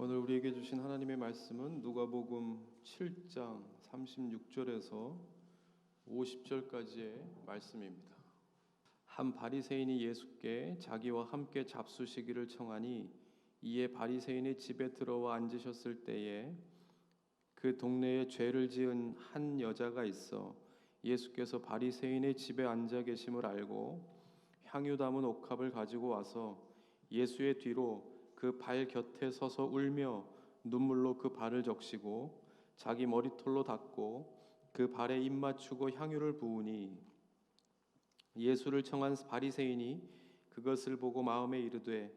오늘 우리에게 주신 하나님의 말씀은 누가복음 7장 36절에서 50절까지의 말씀입니다. 한 바리새인이 예수께 자기와 함께 잡수시기를 청하니 이에 바리새인의 집에 들어와 앉으셨을 때에 그 동네에 죄를 지은 한 여자가 있어 예수께서 바리새인의 집에 앉아 계심을 알고 향유 담은 옥합을 가지고 와서 예수의 뒤로 그 발 곁에 서서 울며 눈물로 그 발을 적시고 자기 머리털로 닦고 그 발에 입 맞추고 향유를 부으니 예수를 청한 바리새인이 그것을 보고 마음에 이르되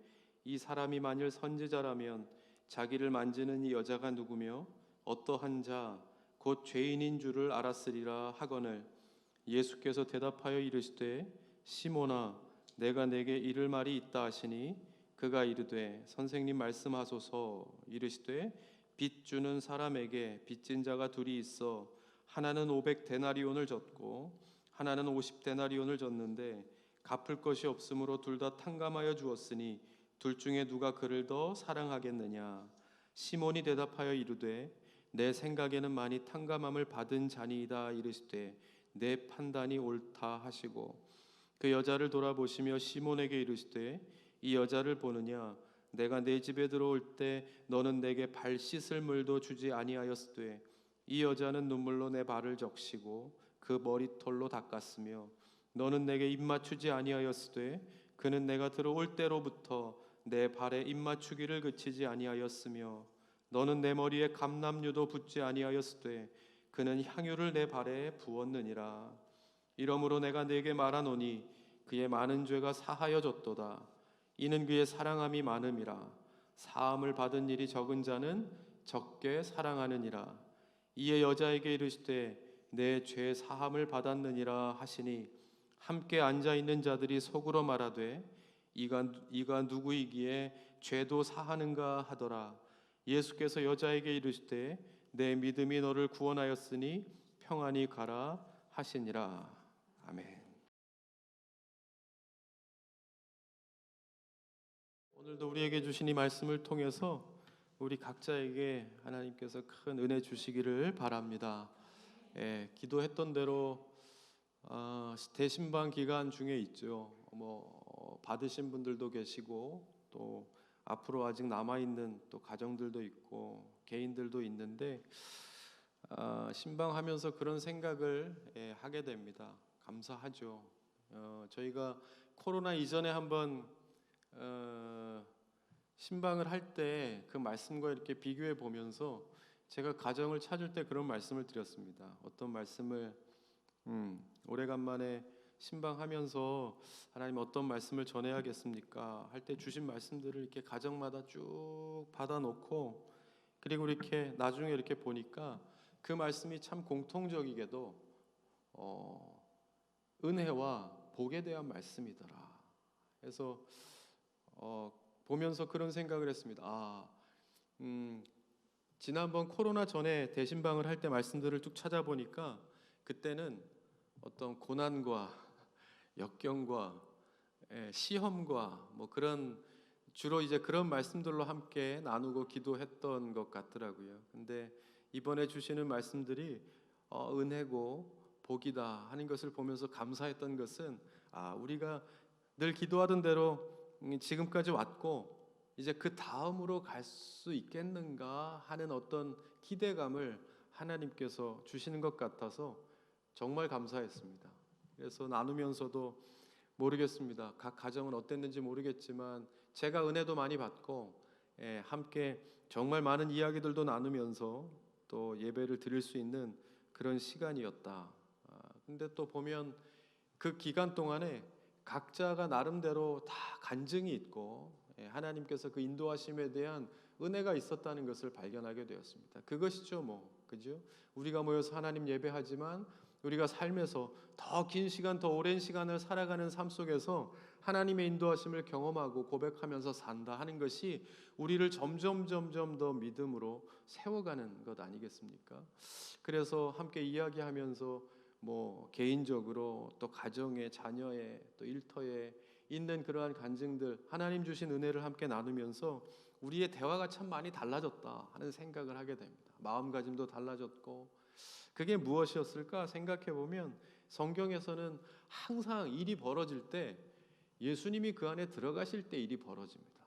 이 사람이 만일 선지자라면 자기를 만지는 이 여자가 누구며 어떠한 자 곧 죄인인 줄을 알았으리라 하거늘 예수께서 대답하여 이르시되 시몬아 내가 내게 이를 말이 있다 하시니 그가 이르되 선생님 말씀하소서. 이르시되 빚 주는 사람에게 빚진 자가 둘이 있어 하나는 500데나리온을 졌고 하나는 50데나리온을 졌는데 갚을 것이 없으므로 둘 다 탕감하여 주었으니 둘 중에 누가 그를 더 사랑하겠느냐. 시몬이 대답하여 이르되 내 생각에는 많이 탕감함을 받은 자니이다. 이르시되 내 판단이 옳다 하시고 그 여자를 돌아보시며 시몬에게 이르시되 이 여자를 보느냐. 내가 내 집에 들어올 때 너는 내게 발 씻을 물도 주지 아니하였으되 이 여자는 눈물로 내 발을 적시고 그 머리털로 닦았으며 너는 내게 입 맞추지 아니하였으되 그는 내가 들어올 때로부터 내 발에 입 맞추기를 그치지 아니하였으며 너는 내 머리에 감람유도 붓지 아니하였으되 그는 향유를 내 발에 부었느니라. 이러므로 내가 네게 말하노니 그의 많은 죄가 사하여졌도다. 이는 그의 사랑함이 많음이라. 사함을 받은 일이 적은 자는 적게 사랑하느니라. 이에 여자에게 이르시되 내 죄 사함을 받았느니라 하시니 함께 앉아 있는 자들이 속으로 말하되 이가 누구이기에 죄도 사하는가 하더라. 예수께서 여자에게 이르시되 내 믿음이 너를 구원하였으니 평안히 가라 하시니라. 아멘. 오늘도 우리에게 주신 이 말씀을 통해서 우리 각자에게 하나님께서 큰 은혜 주시기를 바랍니다. 기도했던 대로 대신방 기간 중에 있죠. 받으신 분들도 계시고 또 앞으로 아직 남아 있는 또 가정들도 있고 개인들도 있는데 신방하면서 그런 생각을 하게 됩니다. 감사하죠. 저희가 코로나 이전에 한번 신방을 할 때 그 말씀과 이렇게 비교해 보면서 제가 가정을 찾을 때 그런 말씀을 드렸습니다. 어떤 말씀을 오래간만에 신방하면서 하나님 어떤 말씀을 전해야겠습니까? 할 때 주신 말씀들을 이렇게 가정마다 쭉 받아놓고 그리고 이렇게 나중에 이렇게 보니까 그 말씀이 참 공통적이게도 은혜와 복에 대한 말씀이더라. 그래서 보면서 그런 생각을 했습니다. 지난번 코로나 전에 대신방을 할 때 말씀들을 쭉 찾아보니까 그때는 어떤 고난과 역경과 시험과 그런 주로 이제 그런 말씀들로 함께 나누고 기도했던 것 같더라고요. 근데 이번에 주시는 말씀들이 은혜고 복이다 하는 것을 보면서 감사했던 것은 우리가 늘 기도하던 대로 지금까지 왔고 이제 그 다음으로 갈 수 있겠는가 하는 어떤 기대감을 하나님께서 주시는 것 같아서 정말 감사했습니다. 그래서 나누면서도 모르겠습니다. 각 가정은 어땠는지 모르겠지만 제가 은혜도 많이 받고 함께 정말 많은 이야기들도 나누면서 또 예배를 드릴 수 있는 그런 시간이었다. 근데 또 보면 그 기간 동안에 각자가 나름대로 다 간증이 있고 하나님께서 그 인도하심에 대한 은혜가 있었다는 것을 발견하게 되었습니다. 그것이죠, 그죠? 우리가 모여서 하나님 예배하지만 우리가 삶에서 더 긴 시간, 더 오랜 시간을 살아가는 삶 속에서 하나님의 인도하심을 경험하고 고백하면서 산다 하는 것이 우리를 점점 더 믿음으로 세워가는 것 아니겠습니까? 그래서 함께 이야기하면서 개인적으로 또 가정에, 자녀에, 또 일터에 있는 그러한 간증들, 하나님 주신 은혜를 함께 나누면서 우리의 대화가 참 많이 달라졌다 하는 생각을 하게 됩니다. 마음가짐도 달라졌고, 그게 무엇이었을까 생각해 보면 성경에서는 항상 일이 벌어질 때 예수님이 그 안에 들어가실 때 일이 벌어집니다.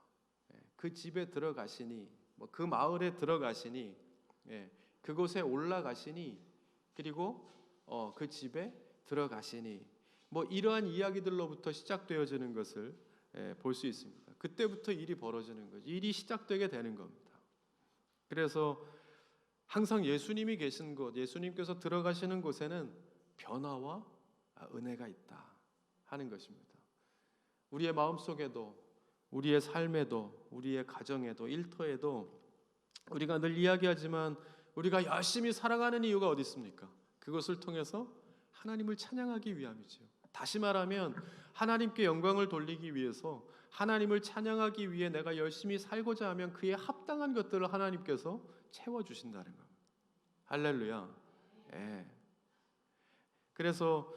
그 집에 들어가시니, 그 마을에 들어가시니, 그곳에 올라가시니, 그리고 그 집에 들어가시니, 이러한 이야기들로부터 시작되어지는 것을 볼 수 있습니다. 그때부터 일이 벌어지는 거죠. 일이 시작되게 되는 겁니다. 그래서 항상 예수님이 계신 곳, 예수님께서 들어가시는 곳에는 변화와 은혜가 있다 하는 것입니다. 우리의 마음속에도, 우리의 삶에도, 우리의 가정에도, 일터에도 우리가 늘 이야기하지만 우리가 열심히 살아가는 이유가 어디 있습니까? 그것을 통해서 하나님을 찬양하기 위함이죠. 다시 말하면 하나님께 영광을 돌리기 위해서, 하나님을 찬양하기 위해 내가 열심히 살고자 하면 그에 합당한 것들을 하나님께서 채워주신다는 겁니다. 할렐루야. 그래서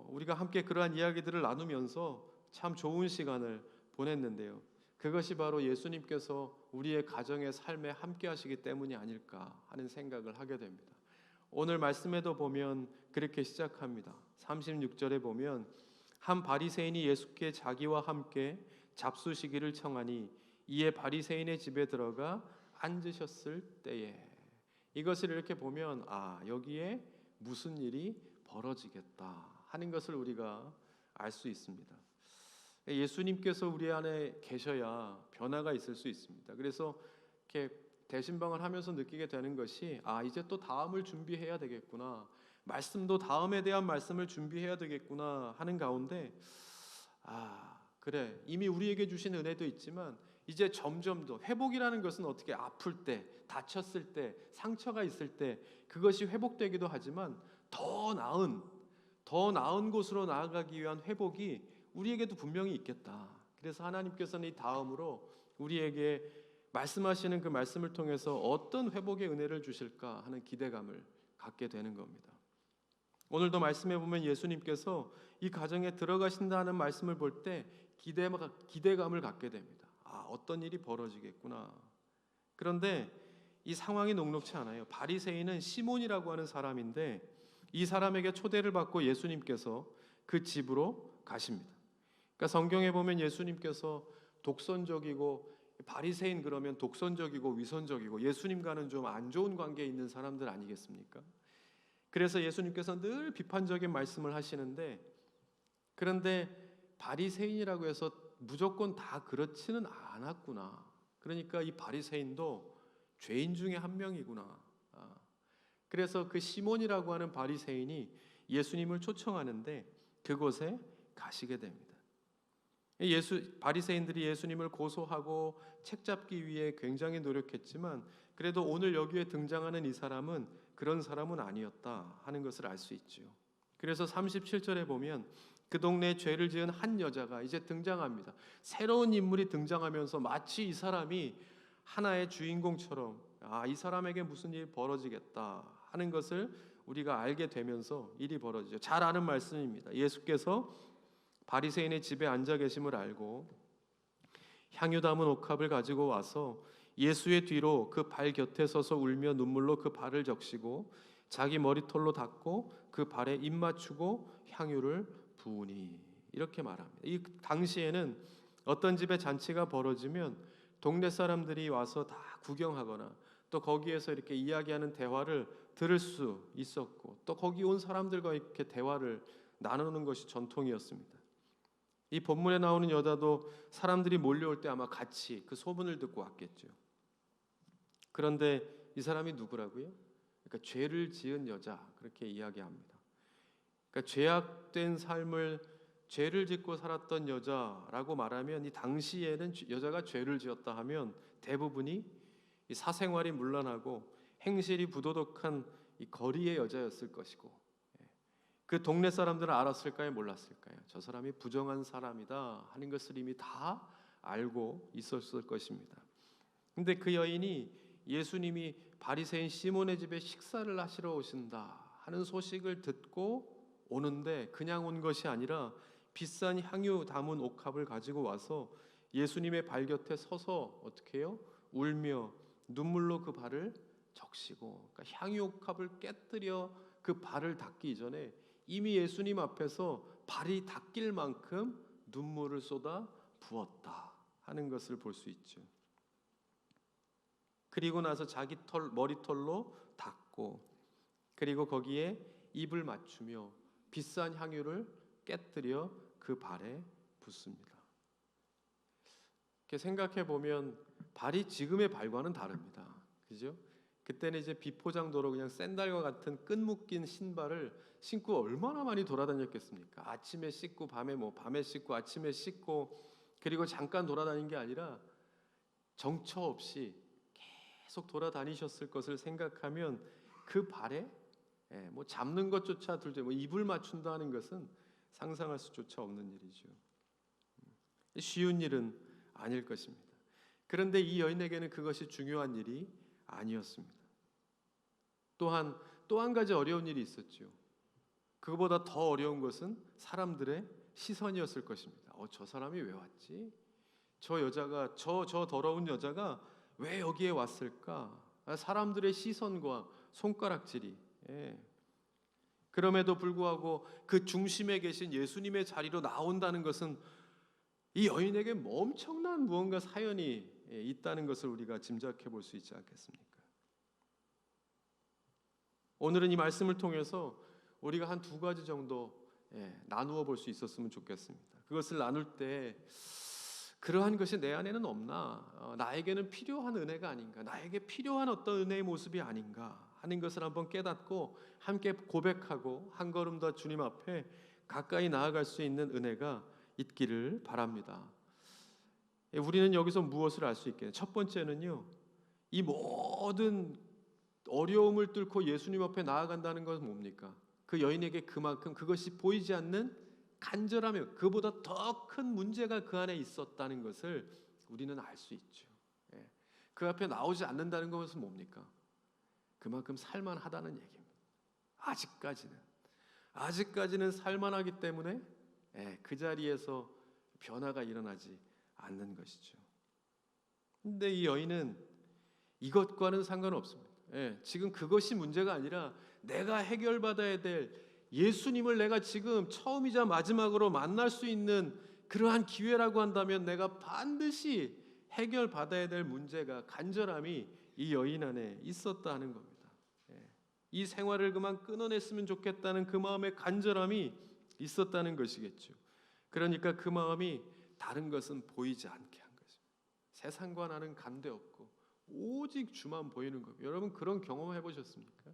우리가 함께 그러한 이야기들을 나누면서 참 좋은 시간을 보냈는데요. 그것이 바로 예수님께서 우리의 가정의 삶에 함께 하시기 때문이 아닐까 하는 생각을 하게 됩니다. 오늘 말씀에도 보면 그렇게 시작합니다. 36절에 보면 한 바리새인이 예수께 자기와 함께 잡수시기를 청하니 이에 바리새인의 집에 들어가 앉으셨을 때에, 이것을 이렇게 보면 여기에 무슨 일이 벌어지겠다 하는 것을 우리가 알 수 있습니다. 예수님께서 우리 안에 계셔야 변화가 있을 수 있습니다. 그래서 이렇게 대신방을 하면서 느끼게 되는 것이 이제 또 다음을 준비해야 되겠구나, 말씀도 다음에 대한 말씀을 준비해야 되겠구나 하는 가운데 그래, 이미 우리에게 주신 은혜도 있지만 이제 점점 더 회복이라는 것은 어떻게 아플 때, 다쳤을 때, 상처가 있을 때 그것이 회복되기도 하지만 더 나은 곳으로 나아가기 위한 회복이 우리에게도 분명히 있겠다. 그래서 하나님께서는 이 다음으로 우리에게 말씀하시는 그 말씀을 통해서 어떤 회복의 은혜를 주실까 하는 기대감을 갖게 되는 겁니다. 오늘도 말씀해 보면 예수님께서 이 가정에 들어가신다는 말씀을 볼 때 기대감을 갖게 됩니다. 어떤 일이 벌어지겠구나. 그런데 이 상황이 녹록치 않아요. 바리새인은 시몬이라고 하는 사람인데 이 사람에게 초대를 받고 예수님께서 그 집으로 가십니다. 그러니까 성경에 보면 예수님께서 독선적이고, 바리새인 그러면 독선적이고 위선적이고 예수님과는 좀 안 좋은 관계에 있는 사람들 아니겠습니까? 그래서 예수님께서 늘 비판적인 말씀을 하시는데, 그런데 바리새인이라고 해서 무조건 다 그렇지는 않았구나. 그러니까 이 바리새인도 죄인 중에 한 명이구나. 그래서 그 시몬이라고 하는 바리새인이 예수님을 초청하는데 그곳에 가시게 됩니다. 바리새인들이 예수님을 고소하고 책잡기 위해 굉장히 노력했지만 그래도 오늘 여기에 등장하는 이 사람은 그런 사람은 아니었다 하는 것을 알 수 있죠. 그래서 37절에 보면 그 동네에 죄를 지은 한 여자가 이제 등장합니다. 새로운 인물이 등장하면서 마치 이 사람이 하나의 주인공처럼 이 사람에게 무슨 일이 벌어지겠다 하는 것을 우리가 알게 되면서 일이 벌어지죠. 잘 아는 말씀입니다. 예수께서 바리새인의 집에 앉아 계심을 알고 향유 담은 옥합을 가지고 와서 예수의 뒤로 그 발 곁에 서서 울며 눈물로 그 발을 적시고 자기 머리털로 닦고 그 발에 입 맞추고 향유를 부으니, 이렇게 말합니다. 이 당시에는 어떤 집에 잔치가 벌어지면 동네 사람들이 와서 다 구경하거나 또 거기에서 이렇게 이야기하는 대화를 들을 수 있었고 또 거기 온 사람들과 이렇게 대화를 나누는 것이 전통이었습니다. 이 본문에 나오는 여자도 사람들이 몰려올 때 아마 같이 그 소문을 듣고 왔겠죠. 그런데 이 사람이 누구라고요? 그러니까 죄를 지은 여자, 그렇게 이야기합니다. 그러니까 죄악된 삶을 죄를 짓고 살았던 여자라고 말하면 이 당시에는 여자가 죄를 지었다 하면 대부분이 이 사생활이 문란하고 행실이 부도덕한 이 거리의 여자였을 것이고, 그 동네 사람들은 알았을까요? 몰랐을까요? 저 사람이 부정한 사람이다 하는 것을 이미 다 알고 있었을 것입니다. 근데 그 여인이 예수님이 바리새인 시몬의 집에 식사를 하시러 오신다 하는 소식을 듣고 오는데 그냥 온 것이 아니라 비싼 향유 담은 옥합을 가지고 와서 예수님의 발 곁에 서서 어떻게 해요? 울며 눈물로 그 발을 적시고, 그러니까 향유옥합을 깨뜨려 그 발을 닦기 전에 이미 예수님 앞에서 발이 닦일 만큼 눈물을 쏟아 부었다 하는 것을 볼 수 있죠. 그리고 나서 자기 머리털로 닦고, 그리고 거기에 입을 맞추며 비싼 향유를 깨뜨려 그 발에 붓습니다. 이렇게 생각해 보면 발이 지금의 발과는 다릅니다. 그죠? 그때는 이제 비포장도로 그냥 샌들과 같은 끈 묶인 신발을 신고 얼마나 많이 돌아다녔겠습니까? 아침에 씻고 밤에 씻고 아침에 씻고, 그리고 잠깐 돌아다닌 게 아니라 정처 없이 계속 돌아다니셨을 것을 생각하면 그 발에 뭐 잡는 것조차 둘째 뭐 입을 맞춘다 하는 것은 상상할 수조차 없는 일이죠. 쉬운 일은 아닐 것입니다. 그런데 이 여인에게는 그것이 중요한 일이 아니었습니다. 또한 또 한 가지 어려운 일이 있었죠. 그거보다 더 어려운 것은 사람들의 시선이었을 것입니다. 저 사람이 왜 왔지? 저 여자가 저 더러운 여자가 왜 여기에 왔을까? 사람들의 시선과 손가락질이. 그럼에도 불구하고 그 중심에 계신 예수님의 자리로 나온다는 것은 이 여인에게 엄청난 무언가 사연이 있다는 것을 우리가 짐작해 볼 수 있지 않겠습니까? 오늘은 이 말씀을 통해서 우리가 한 두 가지 정도 나누어 볼 수 있었으면 좋겠습니다. 그것을 나눌 때 그러한 것이 내 안에는 없나? 나에게는 필요한 은혜가 아닌가? 나에게 필요한 어떤 은혜의 모습이 아닌가? 하는 것을 한번 깨닫고 함께 고백하고 한 걸음 더 주님 앞에 가까이 나아갈 수 있는 은혜가 있기를 바랍니다. 우리는 여기서 무엇을 알 수 있겠어요? 첫 번째는요, 이 모든 어려움을 뚫고 예수님 앞에 나아간다는 것은 뭡니까? 그 여인에게 그만큼 그것이 보이지 않는 간절하며 그보다 더 큰 문제가 그 안에 있었다는 것을 우리는 알 수 있죠. 그 앞에 나오지 않는다는 것은 뭡니까? 그만큼 살만하다는 얘기입니다. 아직까지는 살만하기 때문에 그 자리에서 변화가 일어나지 않는 것이죠. 근데 이 여인은 이것과는 상관없습니다. 지금 그것이 문제가 아니라 내가 해결받아야 될 예수님을 내가 지금 처음이자 마지막으로 만날 수 있는 그러한 기회라고 한다면 내가 반드시 해결받아야 될 문제가, 간절함이 이 여인 안에 있었다 하는 겁니다. 이 생활을 그만 끊어냈으면 좋겠다는 그 마음의 간절함이 있었다는 것이겠죠. 그러니까 그 마음이 다른 것은 보이지 않게 한 것입니다. 세상과 나는 간대없고 오직 주만 보이는 겁니다. 여러분 그런 경험 해보셨습니까?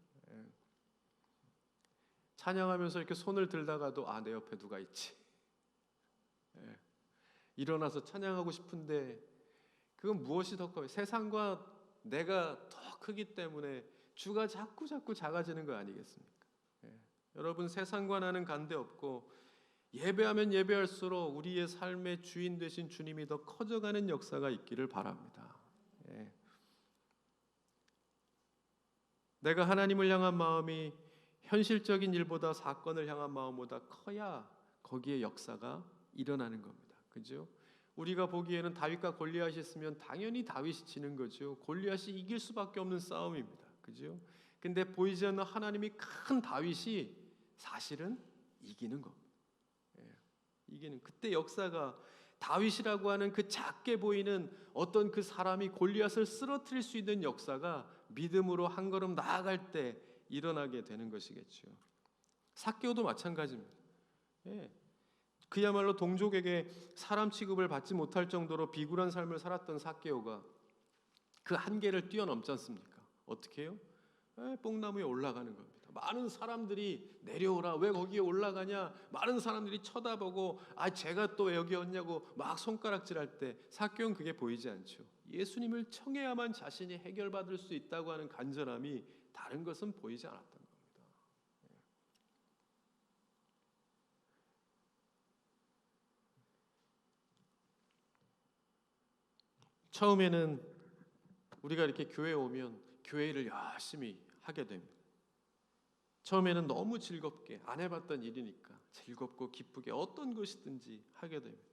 찬양하면서 이렇게 손을 들다가도 내 옆에 누가 있지? 일어나서 찬양하고 싶은데 그건 무엇이 더 커요? 세상과 내가 더 크기 때문에 주가 자꾸 작아지는 거 아니겠습니까? 여러분 세상과 나는 간대없고 예배하면 예배할수록 우리의 삶의 주인 되신 주님이 더 커져가는 역사가 있기를 바랍니다. 내가 하나님을 향한 마음이 현실적인 일보다 사건을 향한 마음보다 커야 거기에 역사가 일어나는 겁니다. 그죠? 우리가 보기에는 다윗과 골리앗이 있으면 당연히 다윗이 지는 거죠. 골리앗이 이길 수밖에 없는 싸움입니다. 그죠? 근데 보이지 않는 하나님이 큰 다윗이 사실은 이기는 겁니다. 이기는 그때 역사가 다윗이라고 하는 그 작게 보이는 어떤 그 사람이 골리앗을 쓰러뜨릴 수 있는 역사가 믿음으로 한 걸음 나아갈 때 일어나게 되는 것이겠죠. 삭개오도 마찬가지입니다. 그야말로 동족에게 사람 취급을 받지 못할 정도로 비굴한 삶을 살았던 삭개오가 그 한계를 뛰어넘지 않습니까? 어떻게 해요? 뽕나무에 올라가는 겁니다. 많은 사람들이 내려오라, 왜 거기에 올라가냐, 많은 사람들이 쳐다보고 제가 또 왜 여기 왔냐고 막 손가락질할 때 삭개오는 그게 보이지 않죠. 예수님을 청해야만 자신이 해결받을 수 있다고 하는 간절함이 다른 것은 보이지 않았던 겁니다. 처음에는 우리가 이렇게 교회에 오면 교회를 열심히 하게 됩니다. 처음에는 너무 즐겁게 안 해봤던 일이니까 즐겁고 기쁘게 어떤 것이든지 하게 됩니다.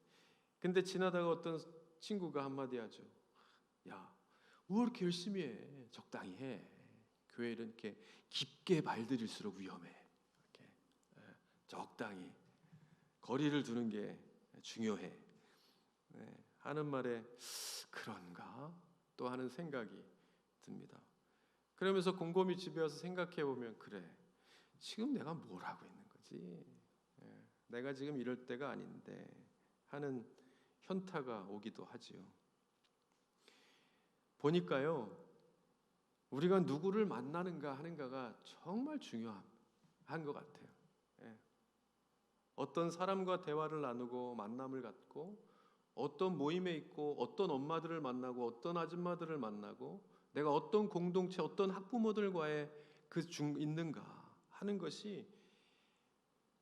근데 지나다가 어떤 친구가 한마디 하죠. 야, 왜 이렇게 열심히 해? 적당히 해. 교회는 이렇게 깊게 발들일수록 위험해. 이렇게 적당히 거리를 두는 게 중요해. 하는 말에 그런가 또 하는 생각이 듭니다. 그러면서 곰곰이 집에 와서 생각해 보면 그래, 지금 내가 뭘 하고 있는 거지? 내가 지금 이럴 때가 아닌데 하는 현타가 오기도 하지요. 보니까요, 우리가 누구를 만나는가 하는가가 정말 중요한 것 같아요. 어떤 사람과 대화를 나누고 만남을 갖고 어떤 모임에 있고 어떤 엄마들을 만나고 어떤 아줌마들을 만나고 내가 어떤 공동체 어떤 학부모들과의 그 중 있는가 하는 것이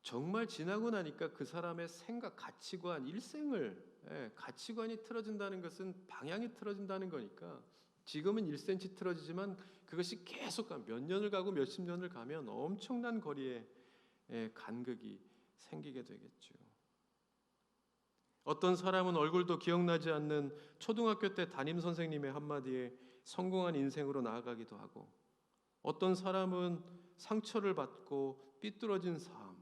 정말 지나고 나니까 그 사람의 생각, 가치관, 일생을 가치관이 틀어진다는 것은 방향이 틀어진다는 거니까 지금은 1cm 틀어지지만 그것이 계속 몇 년을 가고 몇십 년을 가면 엄청난 거리에 간극이 생기게 되겠죠. 어떤 사람은 얼굴도 기억나지 않는 초등학교 때 담임 선생님의 한마디에 성공한 인생으로 나아가기도 하고 어떤 사람은 상처를 받고 삐뚤어진 삶,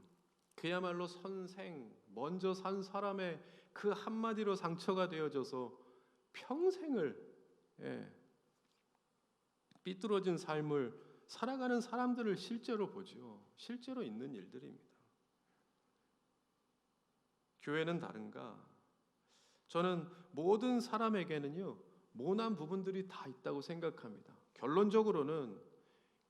그야말로 선생, 먼저 산 사람의 그 한마디로 상처가 되어져서 평생을 삐뚤어진 삶을 살아가는 사람들을 실제로 보죠. 실제로 있는 일들입니다. 교회는 다른가? 저는 모든 사람에게는요, 모난 부분들이 다 있다고 생각합니다. 결론적으로는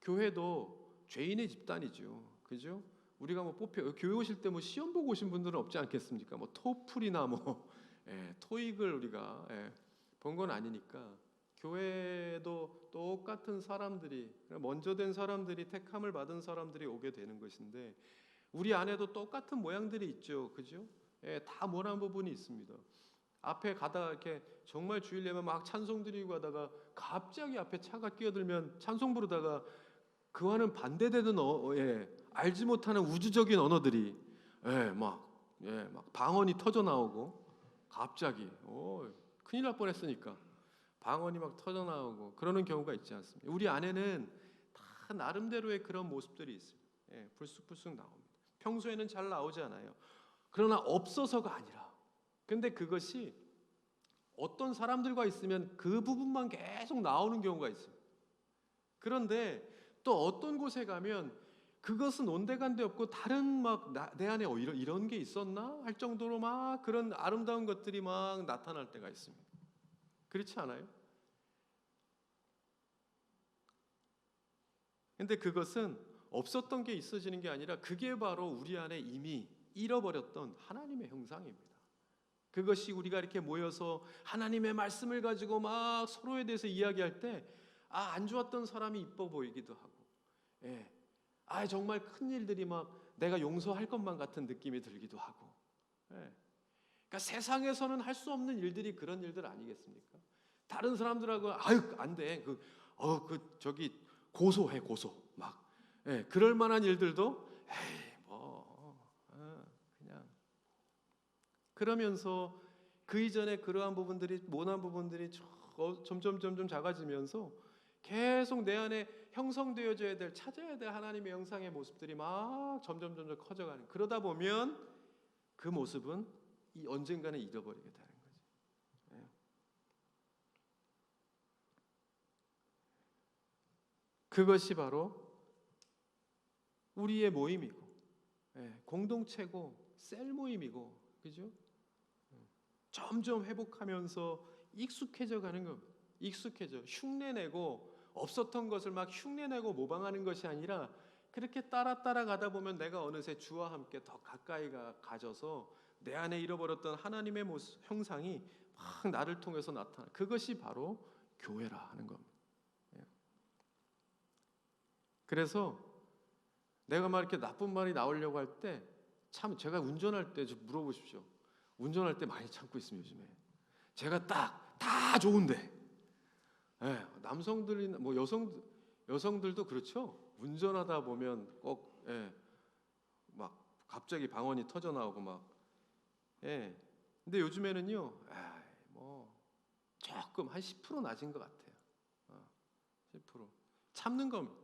교회도 죄인의 집단이죠. 그죠? 우리가 뭐 교회 오실 때 뭐 시험 보고 오신 분들은 없지 않겠습니까? 뭐 토플이나 뭐 토익을 우리가 본 건 아니니까 교회도 똑같은 사람들이 먼저 된 사람들이 택함을 받은 사람들이 오게 되는 것인데 우리 안에도 똑같은 모양들이 있죠. 그죠? 다 모난 부분이 있습니다. 앞에 가다가 이렇게 정말 주일 예배 막 찬송 드리고 가다가 갑자기 앞에 차가 끼어들면 찬송 부르다가 그와는 반대되는 알지 못하는 우주적인 언어들이 막 방언이 터져 나오고 갑자기 큰일 날 뻔했으니까 방언이 막 터져 나오고 그러는 경우가 있지 않습니까? 우리 안에는 다 나름대로의 그런 모습들이 있어요. 불쑥불쑥 나옵니다. 평소에는 잘 나오지 않아요. 그러나 없어서가 아니라 근데 그것이 어떤 사람들과 있으면 그 부분만 계속 나오는 경우가 있어요. 그런데 또 어떤 곳에 가면 그것은 온데간데 없고 다른 막 내 안에 이런 게 있었나 할 정도로 막 그런 아름다운 것들이 막 나타날 때가 있습니다. 그렇지 않아요? 근데 그것은 없었던 게 있어지는 게 아니라 그게 바로 우리 안에 이미 잃어버렸던 하나님의 형상입니다. 그것이 우리가 이렇게 모여서 하나님의 말씀을 가지고 막 서로에 대해서 이야기할 때 안 좋았던 사람이 이뻐 보이기도 하고 정말 큰 일들이 막 내가 용서할 것만 같은 느낌이 들기도 하고 그러니까 세상에서는 할 수 없는 일들이 그런 일들 아니겠습니까? 다른 사람들하고 안 돼. 저기 고소해 고소 막 그럴 만한 일들도 그냥 그러면서 그 이전에 그러한 부분들이 모난 부분들이 점점 작아지면서 계속 내 안에 형성되어져야 될 찾아야 될 하나님의 형상의 모습들이 막 점점 커져가는 그러다 보면 그 모습은 언젠가는 잃어버리게 되는 거죠. 그것이 바로 우리의 모임이고 공동체고 셀 모임이고 그죠? 점점 회복하면서 익숙해져 가는 겁니다. 익숙해져 흉내내고 없었던 것을 막 흉내내고 모방하는 것이 아니라 그렇게 따라가다 보면 내가 어느새 주와 함께 더 가까이 가져서 내 안에 잃어버렸던 하나님의 모습, 형상이 막 나를 통해서 나타나. 그것이 바로 교회라 하는 겁니다. 그래서 내가 막 이렇게 나쁜 말이 나오려고 할 때 참 제가 운전할 때 좀 물어보십시오. 운전할 때 많이 참고 있습니다 요즘에. 제가 다 좋은데 남성들이나 뭐 여성들도 그렇죠. 운전하다 보면 꼭 막 갑자기 방언이 터져 나오고 막 근데 요즘에는요 조금 한 10% 낮은 것 같아요. 10% 참는 겁니다.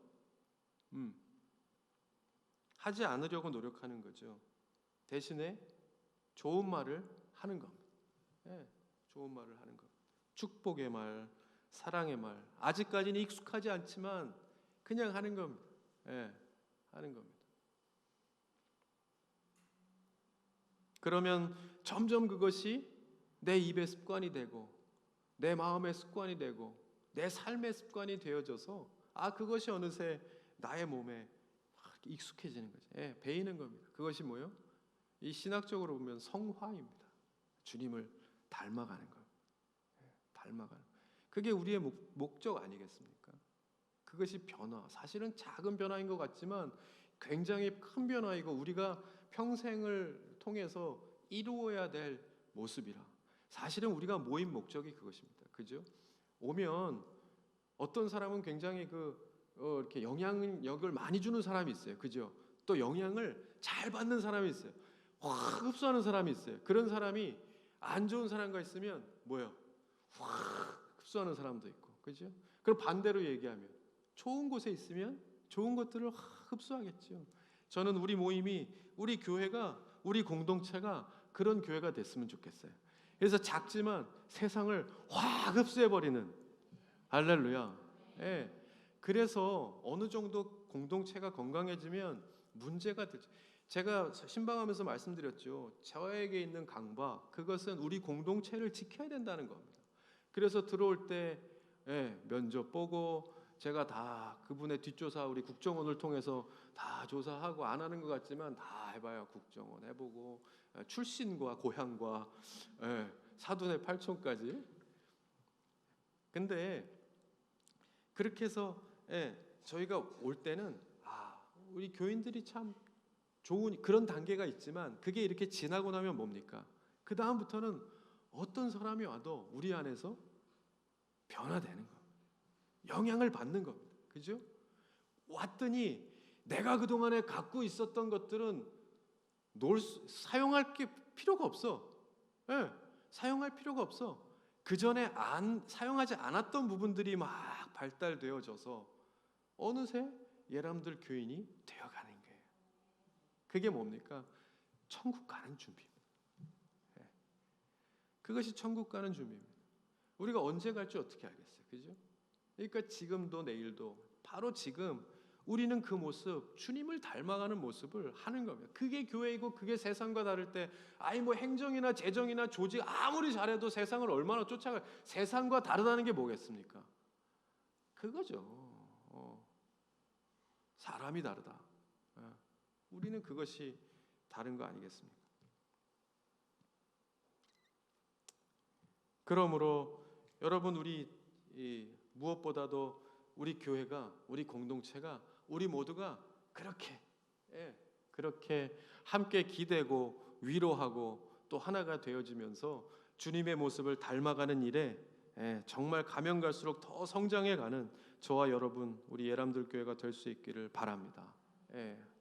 하지 않으려고 노력하는 거죠. 대신에 좋은 말을 하는 겁니다. 좋은 말을 하는 겁니다. 축복의 말, 사랑의 말. 아직까지는 익숙하지 않지만 그냥 하는 겁니다. 하는 겁니다. 그러면 점점 그것이 내 입의 습관이 되고 내 마음의 습관이 되고 내 삶의 습관이 되어져서 그것이 어느새 나의 몸에 익숙해지는 거죠. 배이는 겁니다. 그것이 뭐요? 이 신학적으로 보면 성화입니다. 주님을 닮아가는 것. 닮아가는. 그게 우리의 목적 아니겠습니까? 그것이 변화. 사실은 작은 변화인 것 같지만 굉장히 큰 변화이고 우리가 평생을 통해서 이루어야 될 모습이라. 사실은 우리가 모인 목적이 그것입니다. 그죠? 오면 어떤 사람은 굉장히 이렇게 영향력을 많이 주는 사람이 있어요. 그죠? 또 영향을 잘 받는 사람이 있어요. 확 흡수하는 사람이 있어요. 그런 사람이 안 좋은 사람과 있으면 뭐요? 확 흡수하는 사람도 있고, 그죠? 그럼 반대로 얘기하면 좋은 곳에 있으면 좋은 것들을 확 흡수하겠죠. 저는 우리 모임이, 우리 교회가, 우리 공동체가 그런 교회가 됐으면 좋겠어요. 그래서 작지만 세상을 확 흡수해버리는, 할렐루야. 그래서 어느 정도 공동체가 건강해지면 문제가 되죠. 제가 신방하면서 말씀드렸죠. 저에게 있는 강박, 그것은 우리 공동체를 지켜야 된다는 겁니다. 그래서 들어올 때 면접 보고 제가 다 그분의 뒷조사, 우리 국정원을 통해서 다 조사하고, 안 하는 것 같지만 다 해봐요. 국정원 해보고 출신과 고향과 사돈의 팔촌까지. 근데 그렇게 해서 저희가 올 때는 우리 교인들이 참 좋은 그런 단계가 있지만, 그게 이렇게 지나고 나면 뭡니까? 그 다음부터는 어떤 사람이 와도 우리 안에서 변화되는 겁니다. 영향을 받는 겁니다. 그죠? 왔더니 내가 그동안에 갖고 있었던 것들은 사용할 게 필요가 없어. 사용할 필요가 없어. 그 전에 사용하지 않았던 부분들이 막 발달되어져서 어느새 예람들 교인이 되어가는 거예요. 그게 뭡니까? 천국 가는 준비입니다. 그것이 천국 가는 준비입니다. 우리가 언제 갈지 어떻게 알겠어요? 그죠? 그러니까 지금도 내일도 바로 지금 우리는 그 모습, 주님을 닮아가는 모습을 하는 겁니다. 그게 교회이고 그게 세상과 다를 때, 뭐 행정이나 재정이나 조직 아무리 잘해도 세상을 얼마나 쫓아가, 세상과 다르다는 게 뭐겠습니까? 그거죠. 사람이 다르다. 우리는 그것이 다른 거 아니겠습니까? 그러므로 여러분, 우리 무엇보다도 우리 교회가, 우리 공동체가, 우리 모두가 그렇게 함께 기대고 위로하고 또 하나가 되어지면서 주님의 모습을 닮아가는 일에 정말 가면 갈수록 더 성장해가는 저와 여러분, 우리 예람들 교회가 될 수 있기를 바랍니다.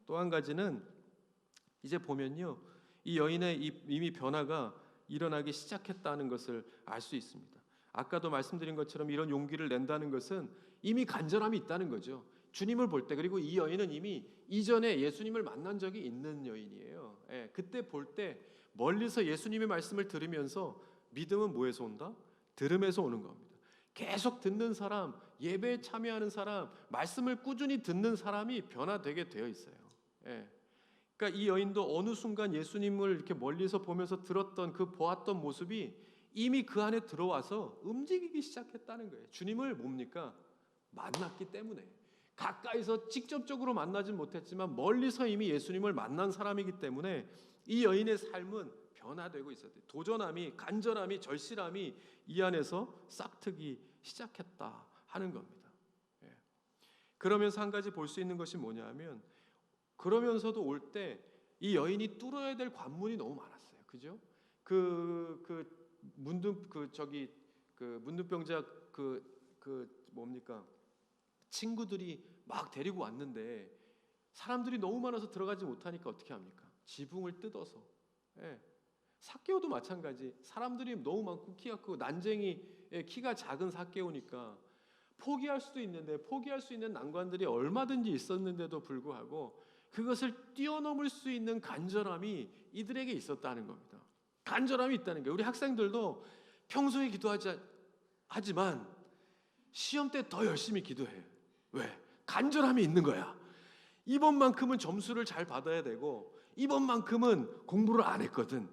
또 한 가지는 이제 보면요, 이 여인의 이미 변화가 일어나기 시작했다는 것을 알 수 있습니다. 아까도 말씀드린 것처럼 이런 용기를 낸다는 것은 이미 간절함이 있다는 거죠. 주님을 볼 때, 그리고 이 여인은 이미 이전에 예수님을 만난 적이 있는 여인이에요. 그때 볼 때 멀리서 예수님의 말씀을 들으면서, 믿음은 뭐에서 온다? 들음에서 오는 겁니다. 계속 듣는 사람, 예배에 참여하는 사람, 말씀을 꾸준히 듣는 사람이 변화되게 되어 있어요. 그러니까 이 여인도 어느 순간 예수님을 이렇게 멀리서 보면서 들었던 그 보았던 모습이 이미 그 안에 들어와서 움직이기 시작했다는 거예요. 주님을 뭡니까? 만났기 때문에. 가까이서 직접적으로 만나진 못했지만 멀리서 이미 예수님을 만난 사람이기 때문에 이 여인의 삶은 변화되고 있었대요. 도전함이, 간절함이, 절실함이 이 안에서 싹트기 시작했다 하는 겁니다. 그러면서 한 가지 볼 수 있는 것이 뭐냐면, 그러면서도 올 때 이 여인이 뚫어야 될 관문이 너무 많았어요. 그죠? 문둥병자 뭡니까? 친구들이 막 데리고 왔는데 사람들이 너무 많아서 들어가지 못하니까 어떻게 합니까? 지붕을 뜯어서. 삭개오도 마찬가지. 사람들이 너무 많고 키가 크고 난쟁이 키가 작은 삭개오니까 포기할 수도 있는데 포기할 수 있는 난관들이 얼마든지 있었는데도 불구하고 그것을 뛰어넘을 수 있는 간절함이 이들에게 있었다는 겁니다. 간절함이 있다는 거예요. 우리 학생들도 평소에 하지만 시험 때 더 열심히 기도해요. 왜? 간절함이 있는 거야. 이번만큼은 점수를 잘 받아야 되고 이번만큼은 공부를 안 했거든.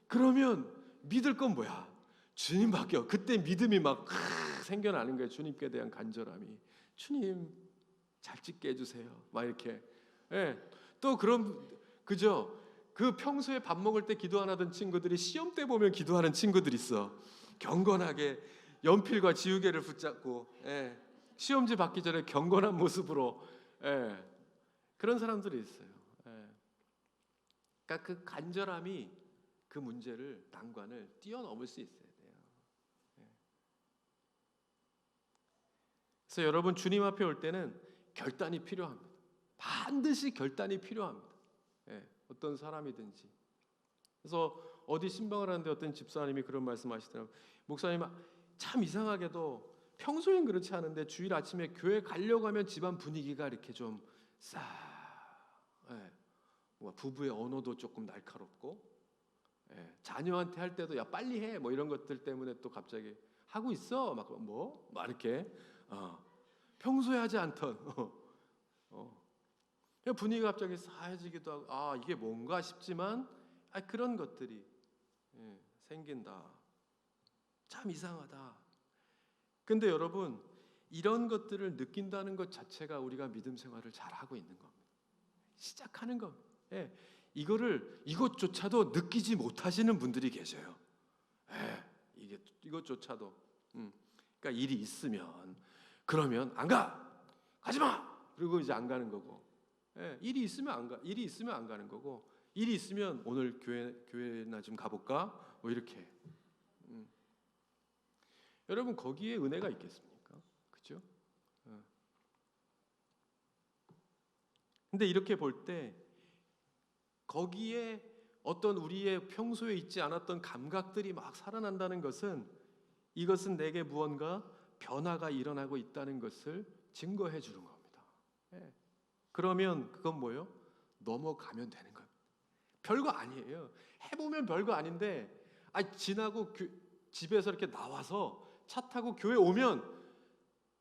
그러면 믿을 건 뭐야? 주님밖에. 그때 믿음이 막 생겨나는 거예요. 주님께 대한 간절함이. 주님 잘 찍게 해주세요. 막 이렇게. 예. 또 그런 그죠? 그 평소에 밥 먹을 때 기도 안 하던 친구들이 시험 때 보면 기도하는 친구들 있어. 경건하게 연필과 지우개를 붙잡고 시험지 받기 전에 경건한 모습으로 그런 사람들이 있어요. 그러니까 그 간절함이 그 문제를 난관을 뛰어넘을 수 있어야 돼요. 그래서 여러분 주님 앞에 올 때는 결단이 필요합니다. 반드시 결단이 필요합니다. 어떤 사람이든지. 그래서 어디 신방을 하는데 어떤 집사님이 그런 말씀하시더라고요. 목사님 참 이상하게도 평소엔 그렇지 않은데 주일 아침에 교회 가려고 하면 집안 분위기가 이렇게 좀 부부의 언어도 조금 날카롭고 자녀한테 할 때도 야 빨리 해 뭐 이런 것들 때문에 또 갑자기 하고 있어 막 이렇게 평소에 하지 않던 분위기가 갑자기 싸해지기도 하고 이게 뭔가 싶지만 그런 것들이 생긴다. 참 이상하다. 근데 여러분 이런 것들을 느낀다는 것 자체가 우리가 믿음 생활을 잘하고 있는 겁니다. 시작하는 겁니다. 이것조차도 느끼지 못하시는 분들이 계셔요. 이것조차도. 그러니까 일이 있으면 그러면 안 가지 마. 그리고 이제 안 가는 거고. 일이 있으면 안 가는 거고. 일이 있으면 오늘 교회나 좀 가볼까? 뭐 이렇게. 여러분 거기에 은혜가 있겠습니까? 그죠? 근데 이렇게 볼 때 거기에 어떤 우리의 평소에 있지 않았던 감각들이 막 살아난다는 것은 이것은 내게 무언가 변화가 일어나고 있다는 것을 증거해 주는 겁니다. 그러면 그건 뭐예요? 넘어가면 되는 거예요. 별거 아니에요. 해보면 별거 아닌데 지나고 집에서 이렇게 나와서 차 타고 교회 오면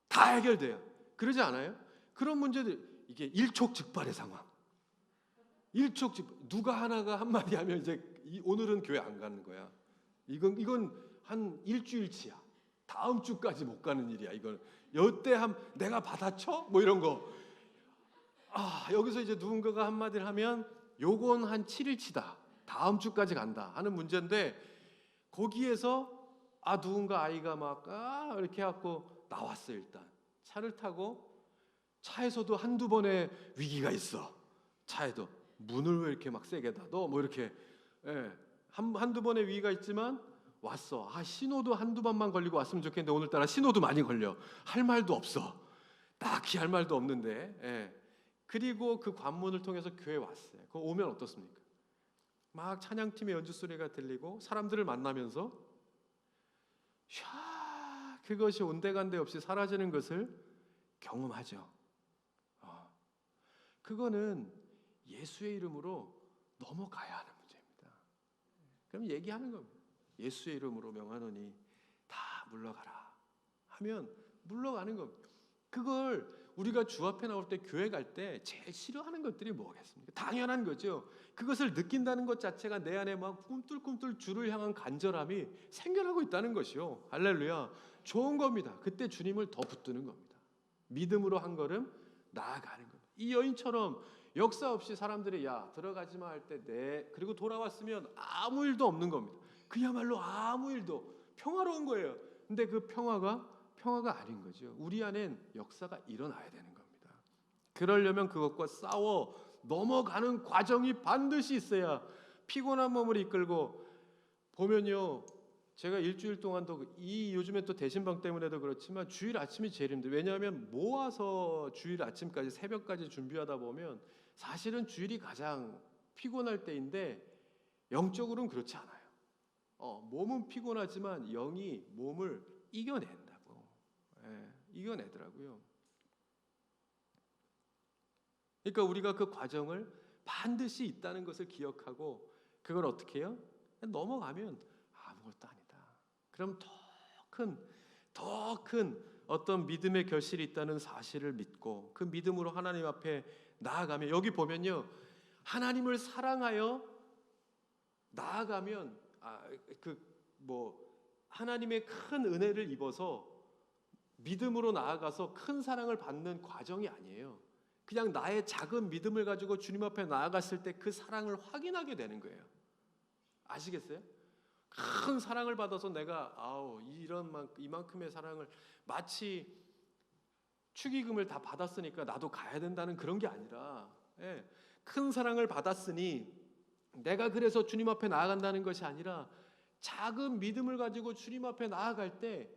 다 해결돼요. 그러지 않아요? 그런 문제들 이게 일촉즉발의 상황. 누가 하나가 한마디 하면 이제 오늘은 교회 안 가는 거야. 이건 한 일주일치야. 다음 주까지 못 가는 일이야. 이건 여태 내가 받아쳐? 뭐 이런 거. 여기서 이제 누군가가 한마디를 하면 요건 한 7일치다. 다음 주까지 간다 하는 문제인데 거기에서 누군가 아이가 막 이렇게 해갖고 나왔어. 일단 차를 타고 차에서도 한두 번의 위기가 있어. 차에도 문을 왜 이렇게 막 세게 닫어? 뭐 이렇게 한두 번의 위기가 있지만 왔어. 신호도 한두 번만 걸리고 왔으면 좋겠는데 오늘따라 신호도 많이 걸려. 할 말도 없어. 딱히 할 말도 없는데 그리고 그 관문을 통해서 교회에 왔어요. 그거 오면 어떻습니까? 막 찬양팀의 연주 소리가 들리고 사람들을 만나면서 그것이 온데간데 없이 사라지는 것을 경험하죠. 그거는 예수의 이름으로 넘어가야 하는 문제입니다. 그럼 얘기하는 겁니다. 예수의 이름으로 명하노니 다 물러가라 하면 물러가는 겁니다. 그걸 우리가 주 앞에 나올 때 교회 갈 때 제일 싫어하는 것들이 뭐겠습니까? 당연한 거죠. 그것을 느낀다는 것 자체가 내 안에 막 꿈틀꿈틀 주를 향한 간절함이 생겨나고 있다는 것이요. 할렐루야. 좋은 겁니다. 그때 주님을 더 붙드는 겁니다. 믿음으로 한 걸음 나아가는 겁니다. 이 여인처럼 역사 없이 사람들이 들어가지 마 할 때 그리고 돌아왔으면 아무 일도 없는 겁니다. 그야말로 아무 일도 평화로운 거예요. 근데 그 평화가 아닌 거죠. 우리 안엔 역사가 일어나야 되는 겁니다. 그러려면 그것과 싸워 넘어가는 과정이 반드시 있어야 피곤한 몸을 이끌고 보면요. 제가 일주일 동안도 요즘에 또 대신방 때문에도 그렇지만 주일 아침이 제일 힘들어요. 왜냐하면 모아서 주일 아침까지 새벽까지 준비하다 보면 사실은 주일이 가장 피곤할 때인데 영적으로는 그렇지 않아요. 몸은 피곤하지만 영이 몸을 이겨낸다고. 이겨내더라고요. 그러니까 우리가 그 과정을 반드시 있다는 것을 기억하고 그걸 어떻게 해요? 넘어가면 아무것도 아니다. 그럼 더 큰 어떤 믿음의 결실이 있다는 사실을 믿고 그 믿음으로 하나님 앞에 나아가면, 여기 보면요, 하나님을 사랑하여 나아가면 하나님의 큰 은혜를 입어서 믿음으로 나아가서 큰 사랑을 받는 과정이 아니에요. 그냥 나의 작은 믿음을 가지고 주님 앞에 나아갔을 때 그 사랑을 확인하게 되는 거예요. 아시겠어요? 큰 사랑을 받아서 내가 이만큼의 사랑을, 마치 축의금을 다 받았으니까 나도 가야 된다는 그런 게 아니라, 큰 사랑을 받았으니 내가 그래서 주님 앞에 나아간다는 것이 아니라 작은 믿음을 가지고 주님 앞에 나아갈 때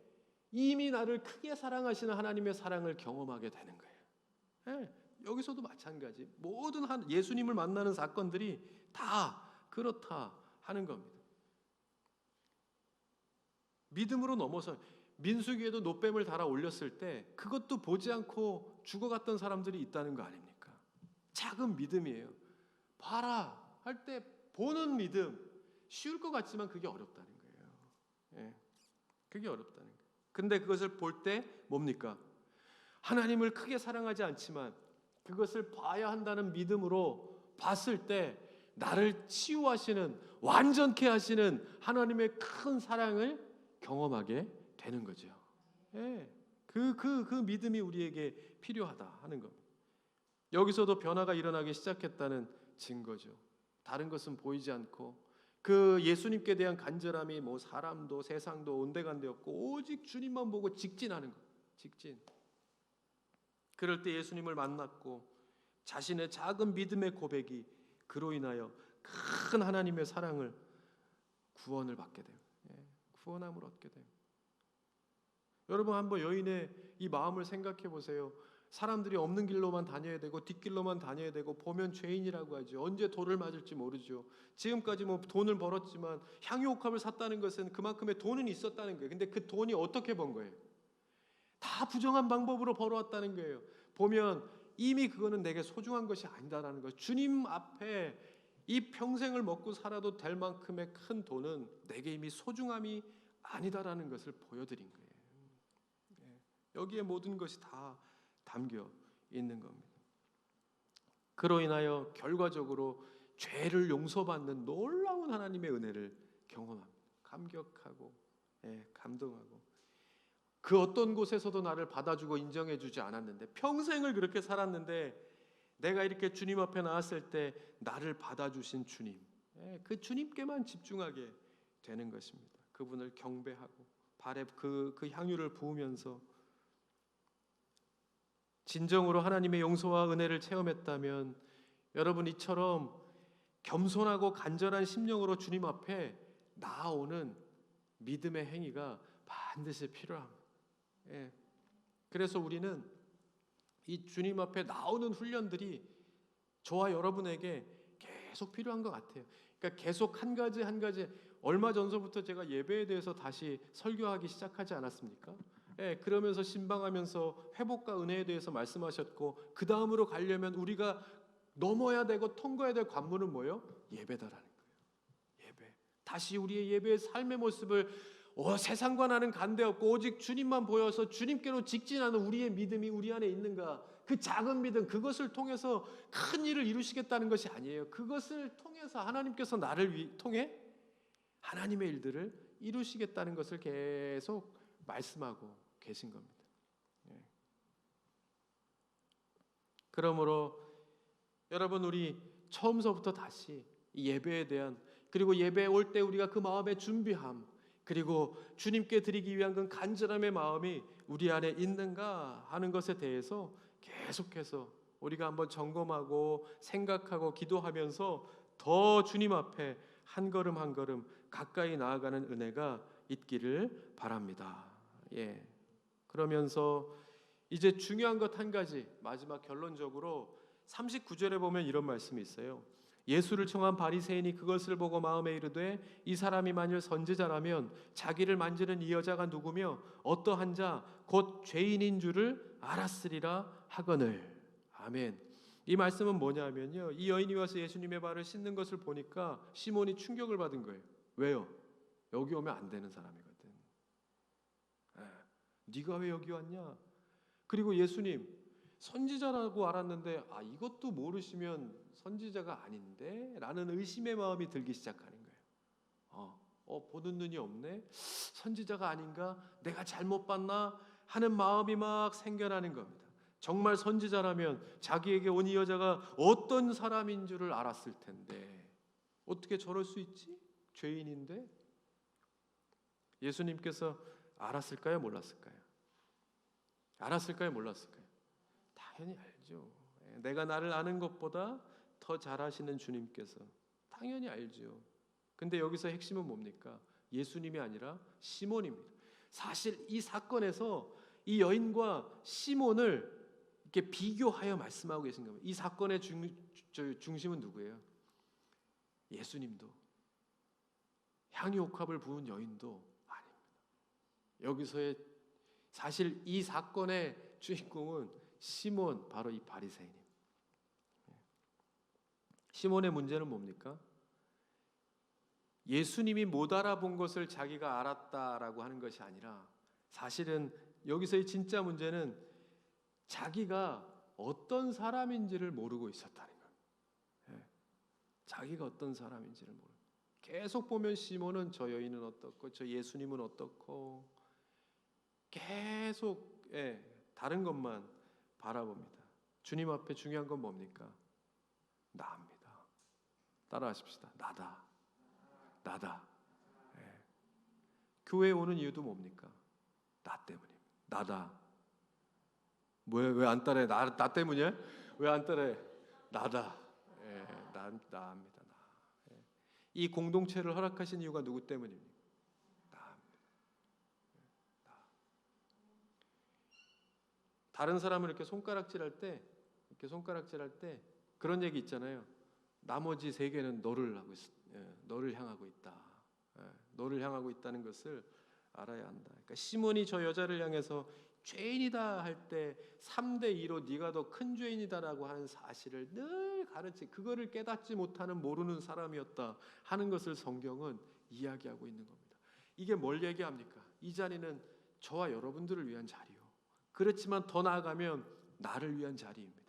이미 나를 크게 사랑하시는 하나님의 사랑을 경험하게 되는 거예요. 여기서도 마찬가지. 모든 예수님을 만나는 사건들이 다 그렇다 하는 겁니다. 믿음으로 넘어서 민수기에도 노뱀을 달아 올렸을 때 그것도 보지 않고 죽어갔던 사람들이 있다는 거 아닙니까? 작은 믿음이에요. 봐라 할 때 보는 믿음, 쉬울 것 같지만 그게 어렵다는 거예요. 그게 어렵다는 거예요. 근데 그것을 볼 때 뭡니까? 하나님을 크게 사랑하지 않지만 그것을 봐야 한다는 믿음으로 봤을 때 나를 치유하시는, 완전케 하시는 하나님의 큰 사랑을 경험하게 되는 거죠. 그 믿음이 우리에게 필요하다 하는 겁니다. 여기서도 변화가 일어나기 시작했다는 증거죠. 다른 것은 보이지 않고 그 예수님께 대한 간절함이 사람도 세상도 온데간데 없고 오직 주님만 보고 직진하는 것. 직진. 그럴 때 예수님을 만났고 자신의 작은 믿음의 고백이 그로 인하여 큰 하나님의 사랑을, 구원을 받게 돼요. 구원함을 얻게 돼요. 여러분 한번 여인의 이 마음을 생각해 보세요. 사람들이 없는 길로만 다녀야 되고 뒷길로만 다녀야 되고 보면 죄인이라고 하죠. 언제 돌을 맞을지 모르죠. 지금까지 돈을 벌었지만 향유옥합을 샀다는 것은 그만큼의 돈은 있었다는 거예요. 근데 그 돈이 어떻게 번 거예요? 다 부정한 방법으로 벌어왔다는 거예요. 보면 이미 그거는 내게 소중한 것이 아니다라는 거예요. 주님 앞에 이 평생을 먹고 살아도 될 만큼의 큰 돈은 내게 이미 소중함이 아니다라는 것을 보여드린 거예요. 여기에 모든 것이 다 담겨 있는 겁니다. 그로 인하여 결과적으로 죄를 용서받는 놀라운 하나님의 은혜를 경험합니다. 감격하고 감동하고, 그 어떤 곳에서도 나를 받아주고 인정해주지 않았는데, 평생을 그렇게 살았는데 내가 이렇게 주님 앞에 나왔을 때 나를 받아주신 주님, 그 주님께만 집중하게 되는 것입니다. 그분을 경배하고 발에 그 향유를 부으면서 진정으로 하나님의 용서와 은혜를 체험했다면 여러분 이처럼 겸손하고 간절한 심령으로 주님 앞에 나아오는 믿음의 행위가 반드시 필요합니다. 그래서 우리는 이 주님 앞에 나오는 훈련들이 저와 여러분에게 계속 필요한 것 같아요. 그러니까 계속 한 가지 얼마 전서부터 제가 예배에 대해서 다시 설교하기 시작하지 않았습니까? 그러면서 신방하면서 회복과 은혜에 대해서 말씀하셨고, 그 다음으로 가려면 우리가 넘어야 되고 통과해야 될 관문은 뭐예요? 예배다라는 거예요. 예배. 다시 우리의 예배의 삶의 모습을 세상과 나는 관계없고 오직 주님만 보여서 주님께로 직진하는 우리의 믿음이 우리 안에 있는가? 그 작은 믿음, 그것을 통해서 큰 일을 이루시겠다는 것이 아니에요. 그것을 통해서 하나님께서 나를 통해 하나님의 일들을 이루시겠다는 것을 계속 말씀하고 계신 겁니다. 그러므로 여러분, 우리 처음서부터 다시 예배에 대한, 그리고 예배에 올 때 우리가 그 마음의 준비함, 그리고 주님께 드리기 위한 그 간절함의 마음이 우리 안에 있는가 하는 것에 대해서 계속해서 우리가 한번 점검하고 생각하고 기도하면서 더 주님 앞에 한 걸음 한 걸음 가까이 나아가는 은혜가 있기를 바랍니다. 그러면서 이제 중요한 것 한 가지, 마지막 결론적으로 39절에 보면 이런 말씀이 있어요. 예수를 청한 바리새인이 그것을 보고 마음에 이르되 이 사람이 만일 선지자라면 자기를 만지는 이 여자가 누구며 어떠한 자 곧 죄인인 줄을 알았으리라 하거늘. 아멘. 이 말씀은 뭐냐면요, 이 여인이 와서 예수님의 발을 씻는 것을 보니까 시몬이 충격을 받은 거예요. 왜요? 여기 오면 안 되는 사람이거든. 네가 왜 여기 왔냐? 그리고 예수님 선지자라고 알았는데 이것도 모르시면 선지자가 아닌데? 라는 의심의 마음이 들기 시작하는 거예요. 보는 눈이 없네? 선지자가 아닌가? 내가 잘못 봤나? 하는 마음이 막 생겨나는 겁니다. 정말 선지자라면 자기에게 온 이 여자가 어떤 사람인 줄을 알았을 텐데 어떻게 저럴 수 있지? 죄인인데? 예수님께서 알았을까요? 몰랐을까요? 알았을까요? 몰랐을까요? 당연히 알죠. 내가 나를 아는 것보다 더 잘 아시는 주님께서 당연히 알죠. 근데 여기서 핵심은 뭡니까? 예수님이 아니라 시몬입니다. 사실 이 사건에서 이 여인과 시몬을 이렇게 비교하여 말씀하고 계신 겁니다. 이 사건의 중심은 누구예요? 예수님도, 향유옥합을 부은 여인도 아닙니다. 여기서의 사실 이 사건의 주인공은 시몬, 바로 이 바리새인입니다. 시몬의 문제는 뭡니까? 예수님이 못 알아본 것을 자기가 알았다라고 하는 것이 아니라 사실은 여기서의 진짜 문제는 자기가 어떤 사람인지를 모르고 있었다는 거예요. 자기가 어떤 사람인지를 모르고 계속 보면 시몬은 저 여인은 어떻고 저 예수님은 어떻고 계속 다른 것만 바라봅니다. 주님 앞에 중요한 건 뭡니까? 나입니다. 따라하십시다. 나다. 교회에 오는 이유도 뭡니까? 나 때문입니다. 나다. 왜 안 따라해? 나 때문이야? 왜 안 따라해? 나다. 나입니다. 이 공동체를 허락하신 이유가 누구 때문입니까? 나입니다. 다른 사람을 이렇게 손가락질할 때 그런 얘기 있잖아요. 나머지 세 개는 너를 향하고 있다. 너를 향하고 있다는 것을 알아야 한다. 그러니까 시몬이 저 여자를 향해서 죄인이다 할 때 3대2로 네가 더 큰 죄인이다라고 하는 사실을 늘 그거를 깨닫지 못하는 모르는 사람이었다 하는 것을 성경은 이야기하고 있는 겁니다. 이게 뭘 얘기합니까? 이 자리는 저와 여러분들을 위한 자리요. 그렇지만 더 나아가면 나를 위한 자리입니다.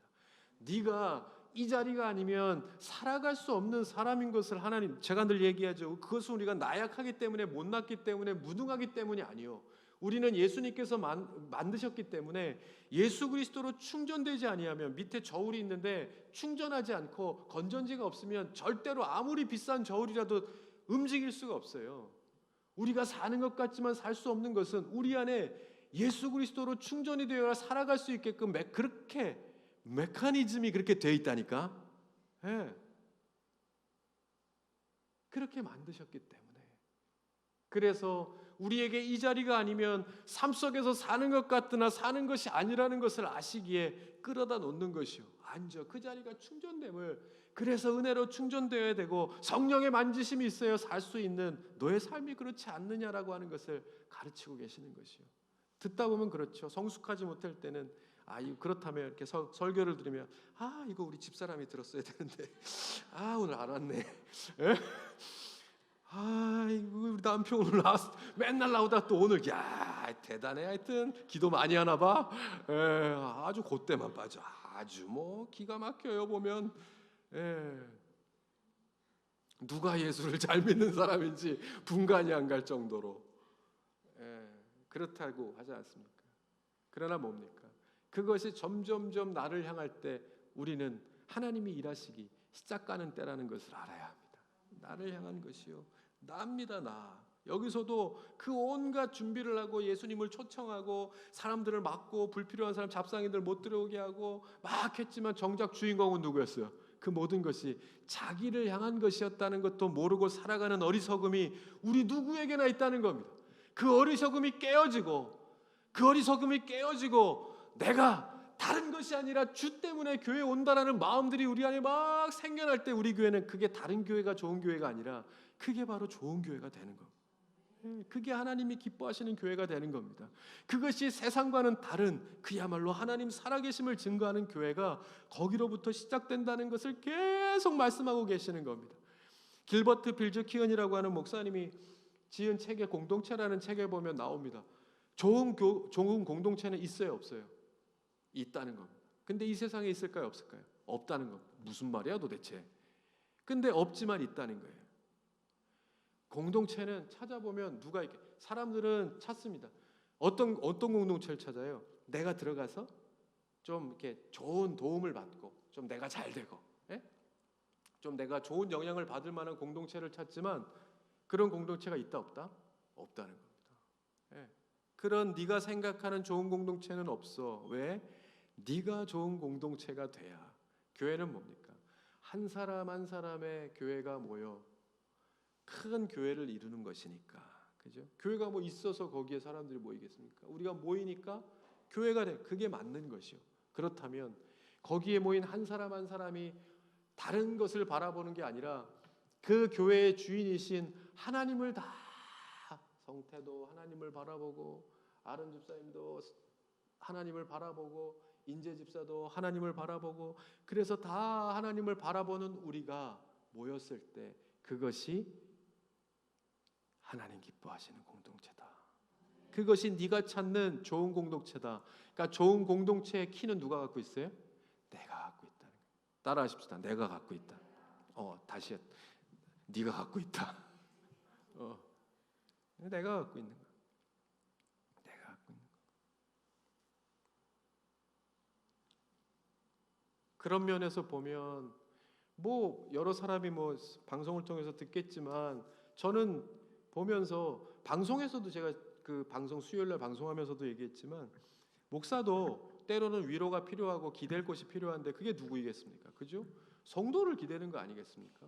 네가 이 자리가 아니면 살아갈 수 없는 사람인 것을 하나님, 제가 늘 얘기하죠. 그것은 우리가 나약하기 때문에 못났기 때문에 무능하기 때문이 아니요. 우리는 예수님께서 만드셨기 때문에 예수 그리스도로 충전되지 아니하면 밑에 저울이 있는데 충전하지 않고 건전지가 없으면 절대로 아무리 비싼 저울이라도 움직일 수가 없어요. 우리가 사는 것 같지만 살 수 없는 것은 우리 안에 예수 그리스도로 충전이 되어 살아갈 수 있게끔 그렇게 메커니즘이 그렇게 되어 있다니까. 그렇게 만드셨기 때문에. 그래서 우리에게 이 자리가 아니면 삶 속에서 사는 것 같으나 사는 것이 아니라는 것을 아시기에 끌어다 놓는 것이요. 앉아. 그 자리가 충전됨을, 그래서 은혜로 충전되어야 되고 성령의 만지심이 있어야 살 수 있는 너의 삶이 그렇지 않느냐라고 하는 것을 가르치고 계시는 것이요. 듣다 보면 그렇죠. 성숙하지 못할 때는 그렇다면 이렇게 설교를 들으면 이거 우리 집사람이 들었어야 되는데 오늘 안 왔네. 이거 우리 남편 오늘 맨날 나오다 또 오늘 대단해. 하여튼 기도 많이 하나 봐. 아주 그때만 빠져. 아주 기가 막혀요. 보면 누가 예수를 잘 믿는 사람인지 분간이 안 갈 정도로 그렇다고 하지 않습니까? 그러나 뭡니까? 그것이 점점점 나를 향할 때 우리는 하나님이 일하시기 시작하는 때라는 것을 알아야 합니다. 나를 향한 것이요. 나입니다. 나. 여기서도 그 온갖 준비를 하고 예수님을 초청하고 사람들을 막고 불필요한 사람 잡상인들 못 들어오게 하고 막 했지만 정작 주인공은 누구였어요? 그 모든 것이 자기를 향한 것이었다는 것도 모르고 살아가는 어리석음이 우리 누구에게나 있다는 겁니다. 그 어리석음이 깨어지고 내가 다 다른 것이 아니라 주 때문에 교회에 온다라는 마음들이 우리 안에 막 생겨날 때 우리 교회는 그게 다른 교회가 좋은 교회가 아니라 그게 바로 좋은 교회가 되는 겁니다. 그게 하나님이 기뻐하시는 교회가 되는 겁니다. 그것이 세상과는 다른 그야말로 하나님 살아계심을 증거하는 교회가 거기로부터 시작된다는 것을 계속 말씀하고 계시는 겁니다. 길버트 빌즈 키언이라고 하는 목사님이 지은 책의 공동체라는 책에 보면 나옵니다. 좋은 공동체는 있어요, 없어요? 있다는 겁니다. 근데 이 세상에 있을까요, 없을까요? 없다는 겁니다. 무슨 말이야 도대체? 근데 없지만 있다는 거예요. 공동체는 찾아보면 누가 이렇게 사람들은 찾습니다. 어떤 공동체를 찾아요? 내가 들어가서 좀 이렇게 좋은 도움을 받고 좀 내가 잘 되고, 좀 내가 좋은 영향을 받을 만한 공동체를 찾지만 그런 공동체가 있다 없다? 없다는 겁니다. 그런 네가 생각하는 좋은 공동체는 없어. 왜? 네가 좋은 공동체가 돼야. 교회는 뭡니까? 한 사람 한 사람의 교회가 모여 큰 교회를 이루는 것이니까. 그죠? 교회가 뭐 있어서 거기에 사람들이 모이겠습니까? 우리가 모이니까 교회가 돼. 그게 맞는 것이요. 그렇다면 거기에 모인 한 사람 한 사람이 다른 것을 바라보는 게 아니라 그 교회의 주인이신 하나님을 다, 성태도 하나님을 바라보고 아론 집사님도 하나님을 바라보고 인재 집사도 하나님을 바라보고, 그래서 다 하나님을 바라보는 우리가 모였을 때 그것이 하나님 기뻐하시는 공동체다. 그것이 네가 찾는 좋은 공동체다. 그러니까 좋은 공동체의 키는 누가 갖고 있어요? 내가 갖고 있다는 거예요. 따라하십시다. 내가 갖고 있다. 다시 네가 갖고 있다. 내가 갖고 있는 거야. 내가 갖고 있는 거야. 그런 면에서 보면 뭐 여러 사람이 뭐 방송을 통해서 듣겠지만 저는 보면서 방송에서도 제가 그 방송 수요일날 방송하면서도 얘기했지만 목사도 때로는 위로가 필요하고 기댈 것이 필요한데 그게 누구이겠습니까? 그죠? 성도를 기대는 거 아니겠습니까?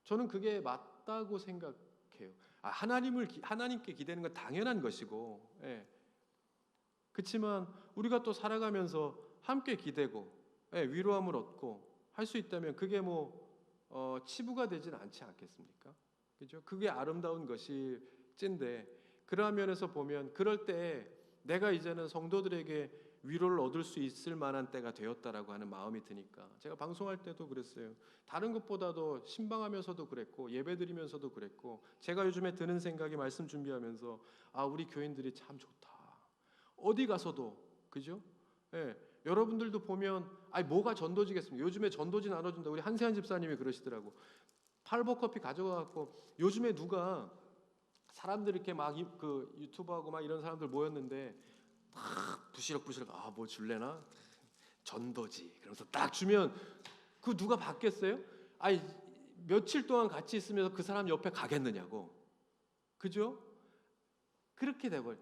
저는 그게 맞다고 생각해요. 하나님께 기대는 건 당연한 것이고, 그렇지만 우리가 또 살아가면서 함께 기대고, 위로함을 얻고 할 수 있다면 그게 뭐 치부가 되진 않지 않겠습니까? 그죠? 그게 아름다운 것이 찐데, 그러한 면에서 보면 그럴 때 내가 이제는 성도들에게 위로를 얻을 수 있을 만한 때가 되었다라고 하는 마음이 드니까 제가 방송할 때도 그랬어요. 다른 것보다도 신방하면서도 그랬고 예배드리면서도 그랬고 제가 요즘에 드는 생각이 말씀 준비하면서 우리 교인들이 참 좋다. 어디 가서도 그죠? 여러분들도 보면 뭐가 전도지겠습니까? 요즘에 전도지 나눠준다. 우리 한세한 집사님이 그러시더라고. 팔보커피 가져가갖고 요즘에 누가 사람들 이렇게 막 그 유튜브하고 막 이런 사람들 모였는데 막 부시럭부시럭 뭐 줄래나? 전도지. 그러면서 딱 주면 그 누가 받겠어요? 며칠 동안 같이 있으면서 그 사람 옆에 가겠느냐고. 그죠? 그렇게 돼버려.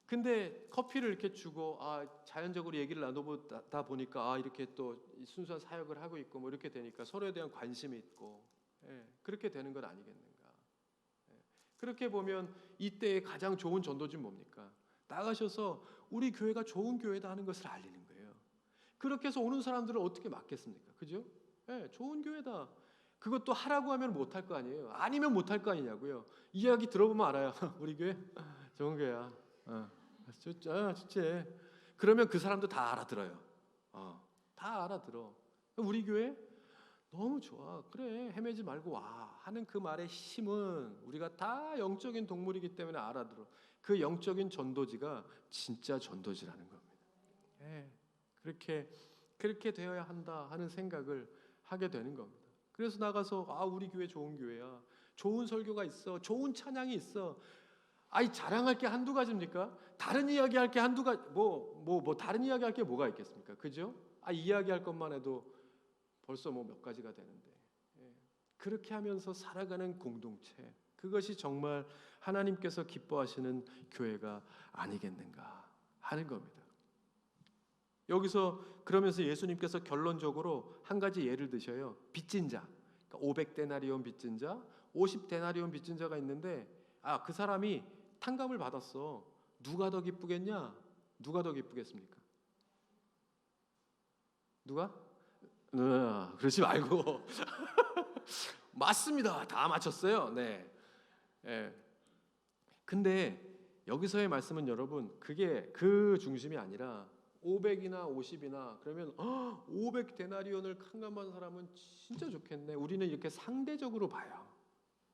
근데 커피를 이렇게 주고 자연적으로 얘기를 나눠보다 보니까 이렇게 또 순수한 사역을 하고 있고 뭐 이렇게 되니까 서로에 대한 관심이 있고, 그렇게 되는 건 아니겠는가. 그렇게 보면 이때의 가장 좋은 전도지는 뭡니까? 나가셔서 우리 교회가 좋은 교회다 하는 것을 알리는 거예요. 그렇게 해서 오는 사람들을 어떻게 막겠습니까? 그죠? 좋은 교회다. 그것도 하라고 하면 못할 거 아니에요. 아니면 못할 거 아니냐고요. 이야기 들어보면 알아요. 우리 교회 좋은 교회야. 좋지. 그러면 그 사람도 다 알아들어요. 다 알아들어. 우리 교회 너무 좋아. 그래, 헤매지 말고 와 하는 그 말의 힘은 우리가 다 영적인 동물이기 때문에 알아들어. 그 영적인 전도지가 진짜 전도지라는 겁니다. 그렇게 되어야 한다 하는 생각을 하게 되는 겁니다. 그래서 나가서 우리 교회 좋은 교회야. 좋은 설교가 있어. 좋은 찬양이 있어. 자랑할 게 한두 가지입니까? 다른 이야기할 게 한두 가지 다른 이야기할 게 뭐가 있겠습니까? 그죠? 이야기할 것만 해도 벌써 몇 가지가 되는데, 그렇게 하면서 살아가는 공동체, 그것이 정말 하나님께서 기뻐하시는 교회가 아니겠는가 하는 겁니다. 여기서 그러면서 예수님께서 결론적으로 한 가지 예를 드셔요. 빚진 자, 그러니까 500데나리온 빚진 자, 50데나리온 빚진 자가 있는데 그 사람이 탕감을 받았어. 누가 더 기쁘겠냐? 누가 더 기쁘겠습니까? 누가? 그러지 말고 맞습니다. 다 맞췄어요. 네. 예. 근데 여기서의 말씀은 여러분 그게 그 중심이 아니라 500이나 50이나 그러면 500데나리온을 탕감한 사람은 진짜 좋겠네. 우리는 이렇게 상대적으로 봐요.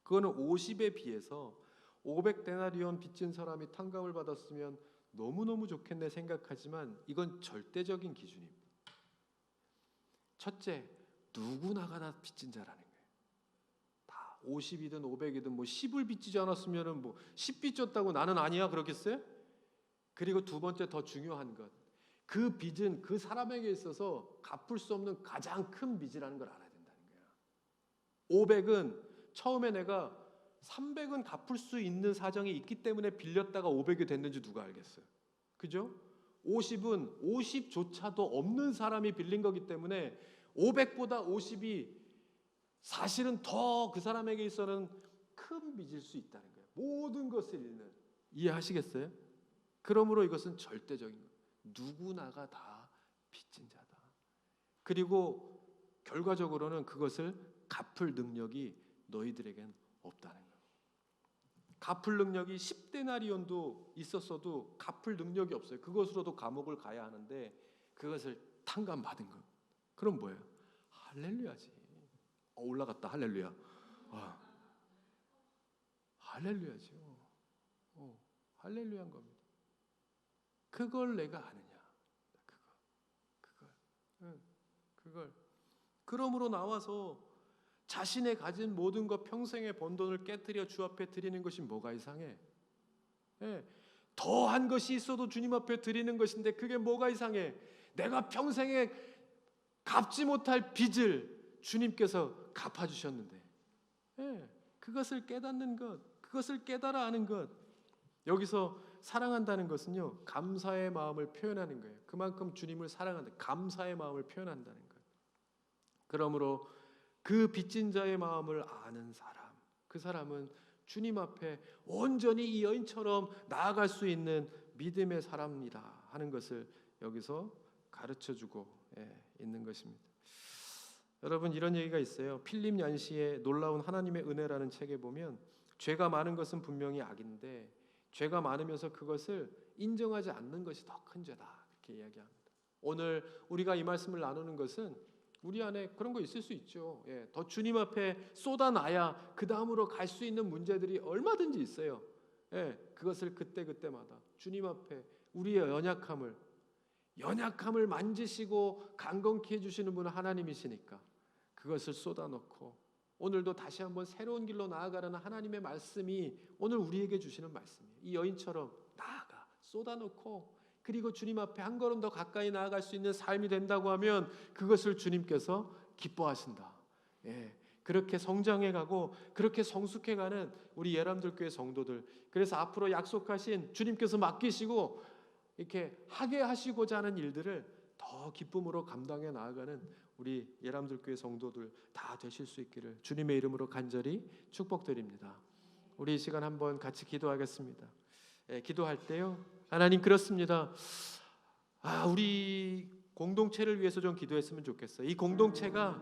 그거는 50에 비해서 500데나리온 빚진 사람이 탕감을 받았으면 너무너무 좋겠네 생각하지만 이건 절대적인 기준입니다. 첫째, 누구나가 다 빚진 자라는 거예요. 다 50이든 500이든 뭐 10을 빚지지 않았으면은 뭐 10 빚졌다고 나는 아니야 그렇겠어요? 그리고 두 번째 더 중요한 것, 그 빚은 그 사람에게 있어서 갚을 수 없는 가장 큰 빚이라는 걸 알아야 된다는 거야. 500은 처음에 내가 300은 갚을 수 있는 사정이 있기 때문에 빌렸다가 500이 됐는지 누가 알겠어요? 그죠? 50은 50조차도 없는 사람이 빌린 거기 때문에 500보다 50이 사실은 더 그 사람에게 있어서는 큰 빚일 수 있다는 거예요. 모든 것을 잃는. 이해하시겠어요? 그러므로 이것은 절대적인 거예요. 누구나가 다 빚진 자다. 그리고 결과적으로는 그것을 갚을 능력이 너희들에겐 없다는 거예요. 갚을 능력이 10데나리온도 있었어도 갚을 능력이 없어요. 그것으로도 감옥을 가야 하는데 그것을 탕감받은 것. 그럼 뭐예요? 할렐루야지. 올라갔다. 할렐루야. 할렐루야죠. 할렐루야인 겁니다. 그걸 내가 아느냐? 그걸. 그러므로 나와서 자신의 가진 모든 것 평생에 번 돈을 깨뜨려 주 앞에 드리는 것이 뭐가 이상해? 더한 것이 있어도 주님 앞에 드리는 것인데 그게 뭐가 이상해? 내가 평생에 갚지 못할 빚을 주님께서 갚아주셨는데 그것을 깨닫는 것, 그것을 깨달아 아는 것. 여기서 사랑한다는 것은요, 감사의 마음을 표현하는 거예요. 그만큼 주님을 사랑한다, 감사의 마음을 표현한다는 것. 그러므로 그 빚진 자의 마음을 아는 사람, 그 사람은 주님 앞에 온전히 이 여인처럼 나아갈 수 있는 믿음의 사람이다 하는 것을 여기서 가르쳐주고 있는 것입니다. 여러분, 이런 얘기가 있어요. 필립 얀시의 놀라운 하나님의 은혜라는 책에 보면 죄가 많은 것은 분명히 악인데 죄가 많으면서 그것을 인정하지 않는 것이 더 큰 죄다 이렇게 이야기합니다. 오늘 우리가 이 말씀을 나누는 것은 우리 안에 그런 거 있을 수 있죠. 더 주님 앞에 쏟아놔야 그 다음으로 갈 수 있는 문제들이 얼마든지 있어요. 그것을 그때마다 주님 앞에 우리의 연약함을 만지시고 강건케 해주시는 분은 하나님이시니까 그것을 쏟아놓고 오늘도 다시 한번 새로운 길로 나아가라는 하나님의 말씀이 오늘 우리에게 주시는 말씀이에요. 이 여인처럼 나아가 쏟아놓고 그리고 주님 앞에 한 걸음 더 가까이 나아갈 수 있는 삶이 된다고 하면 그것을 주님께서 기뻐하신다. 그렇게 성장해가고 그렇게 성숙해가는 우리 예람들교회 성도들, 그래서 앞으로 약속하신 주님께서 맡기시고 이렇게 하게 하시고자 하는 일들을 더 기쁨으로 감당해 나아가는 우리 예람들교회 성도들 다 되실 수 있기를 주님의 이름으로 간절히 축복드립니다. 우리 이 시간 한번 같이 기도하겠습니다. 기도할 때요, 하나님 그렇습니다. 우리 공동체를 위해서 좀 기도했으면 좋겠어요. 이 공동체가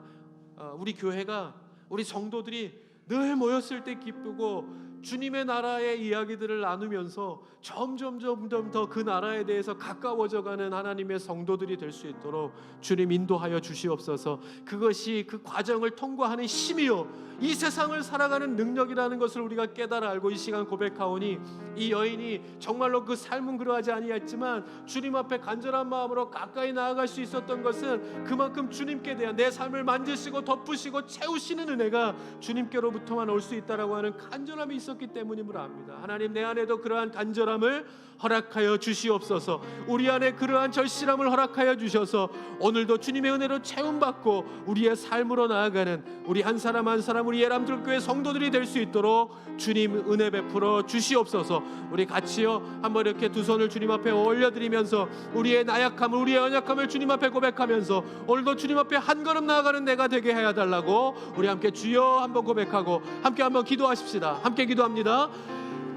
우리 교회가 우리 성도들이 늘 모였을 때 기쁘고 주님의 나라의 이야기들을 나누면서 점점 더 그 나라에 대해서 가까워져가는 하나님의 성도들이 될 수 있도록 주님 인도하여 주시옵소서. 그것이 그 과정을 통과하는 힘이요 이 세상을 살아가는 능력이라는 것을 우리가 깨달아 알고 이 시간 고백하오니 이 여인이 정말로 그 삶은 그러하지 아니했지만 주님 앞에 간절한 마음으로 가까이 나아갈 수 있었던 것은 그만큼 주님께 대한 내 삶을 만지시고 덮으시고 채우시는 은혜가 주님께로부터만 올 수 있다라고 하는 간절함이 있었기 때문임을 압니다. 하나님, 내 안에도 그러한 간절함을 허락하여 주시옵소서. 우리 안에 그러한 절실함을 허락하여 주셔서 오늘도 주님의 은혜로 채움받고 우리의 삶으로 나아가는 우리 한 사람 한 사람 우리 예람들교회 성도들이 될 수 있도록 주님 은혜 베풀어 주시옵소서. 우리 같이요 한번 이렇게 두 손을 주님 앞에 올려드리면서 우리의 나약함을 우리의 연약함을 주님 앞에 고백하면서 오늘도 주님 앞에 한 걸음 나아가는 내가 되게 해야 달라고 우리 함께 주여 한번 고백하고 함께 한번 기도하십시다. 함께 기도합니다.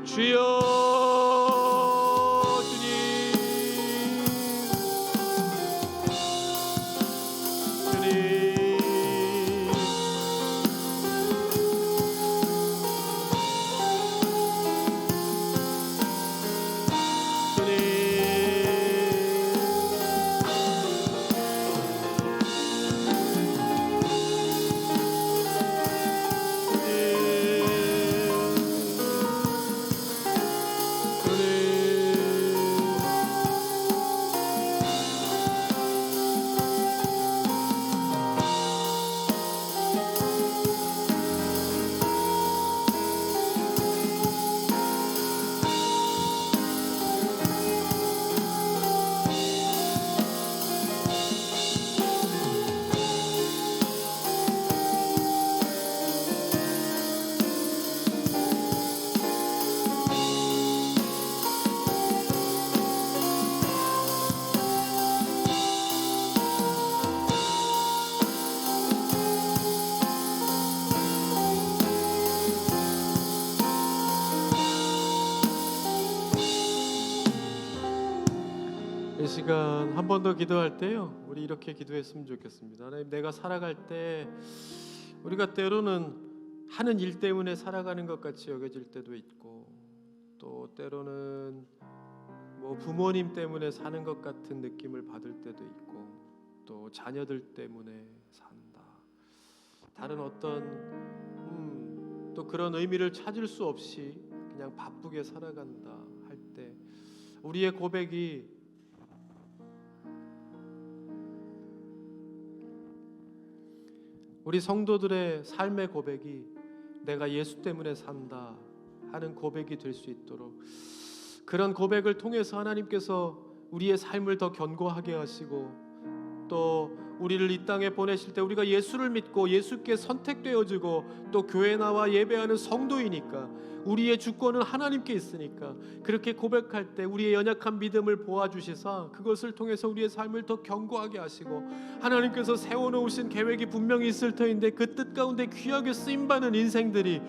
주여 주님 시간 한 번 더 기도할 때요, 우리 이렇게 기도했으면 좋겠습니다. 하나님, 내가 살아갈 때 우리가 때로는 하는 일 때문에 살아가는 것 같이 여겨질 때도 있고, 또 때로는 뭐 부모님 때문에 사는 것 같은 느낌을 받을 때도 있고, 또 자녀들 때문에 산다, 다른 어떤 또 그런 의미를 찾을 수 없이 그냥 바쁘게 살아간다 할 때, 우리의 고백이 우리 성도들의 삶의 고백이 내가 예수 때문에 산다 하는 고백이 될 수 있도록, 그런 고백을 통해서 하나님께서 우리의 삶을 더 견고하게 하시고, 또 우리를 이 땅에 보내실 때 우리가 예수를 믿고 예수께 선택되어지고 또 교회 나와 예배하는 성도이니까 우리의 주권은 하나님께 있으니까, 그렇게 고백할 때 우리의 연약한 믿음을 보아주시사 그것을 통해서 우리의 삶을 더 견고하게 하시고, 하나님께서 세워놓으신 계획이 분명히 있을 터인데 그 뜻 가운데 귀하게 쓰임받는 인생들이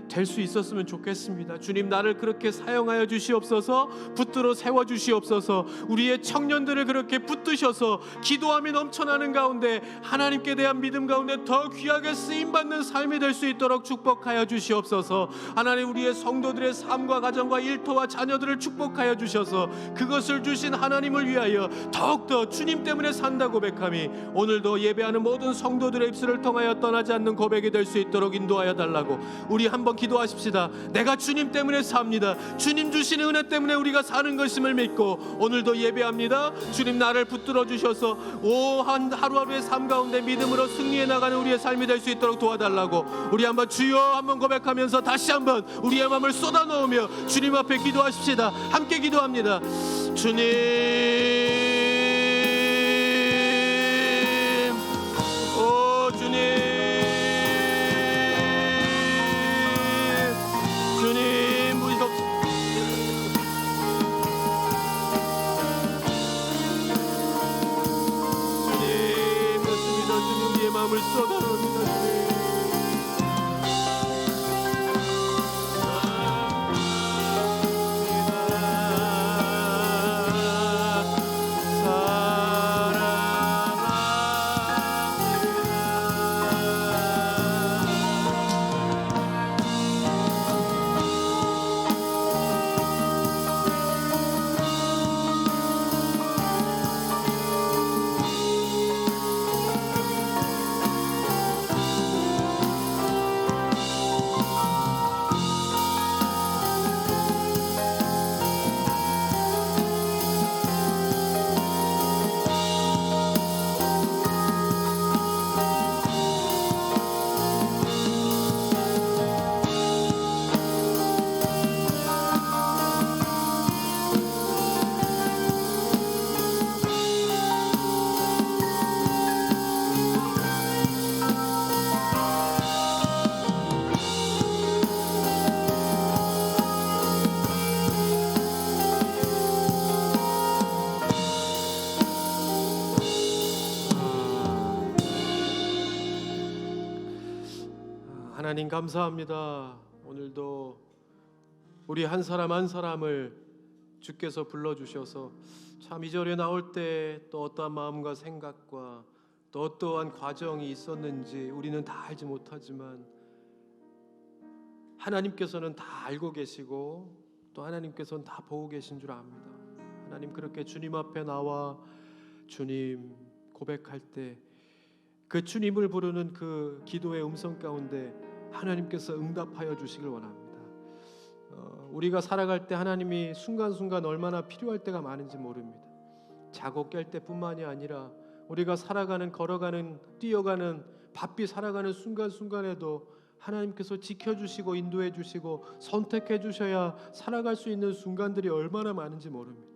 될 수 있었으면 좋겠습니다. 주님, 나를 그렇게 사용하여 주시옵소서. 붙들어 세워 주시옵소서. 우리의 청년들을 그렇게 붙드셔서 기도함이 넘쳐나는 가운데 하나님께 대한 믿음 가운데 더 귀하게 쓰임받는 삶이 될 수 있도록 축복하여 주시옵소서. 하나님, 우리의 성도들의 삶과 가정과 일터와 자녀들을 축복하여 주셔서 그것을 주신 하나님을 위하여 더욱더 주님 때문에 산다 고백함이 오늘도 예배하는 모든 성도들의 입술을 통하여 떠나지 않는 고백이 될 수 있도록 인도하여 달라고 우리 한번 기도하십시다. 내가 주님 때문에 삽니다. 주님 주시는 은혜 때문에 우리가 사는 것임을 믿고 오늘도 예배합니다. 주님, 나를 붙들어 주셔서 하루하루의 삶 가운데 믿음으로 승리해 나가는 우리의 삶이 될 수 있도록 도와달라고 우리 한번 주여 한번 고백하면서 다시 한번 우리의 마음을 쏟아 넣으며 주님 앞에 기도하십시다. 함께 기도합니다. 주님, 오 주님, 마음을 쏟아놓습니다. 하나님 감사합니다. 오늘도 우리 한 사람 한 사람을 주께서 불러주셔서 참 이 절에 나올 때 또 어떠한 마음과 생각과 또 어떠한 과정이 있었는지 우리는 다 알지 못하지만 하나님께서는 다 알고 계시고 또 하나님께서는 다 보고 계신 줄 압니다. 하나님, 그렇게 주님 앞에 나와 주님 고백할 때 그 주님을 부르는 그 기도의 음성 가운데 하나님께서 응답하여 주시길 원합니다. 우리가 살아갈 때 하나님이 순간순간 얼마나 필요할 때가 많은지 모릅니다. 자고 깰 때뿐만이 아니라 우리가 살아가는, 걸어가는, 뛰어가는, 바삐 살아가는 순간순간에도 하나님께서 지켜주시고 인도해 주시고 선택해 주셔야 살아갈 수 있는 순간들이 얼마나 많은지 모릅니다.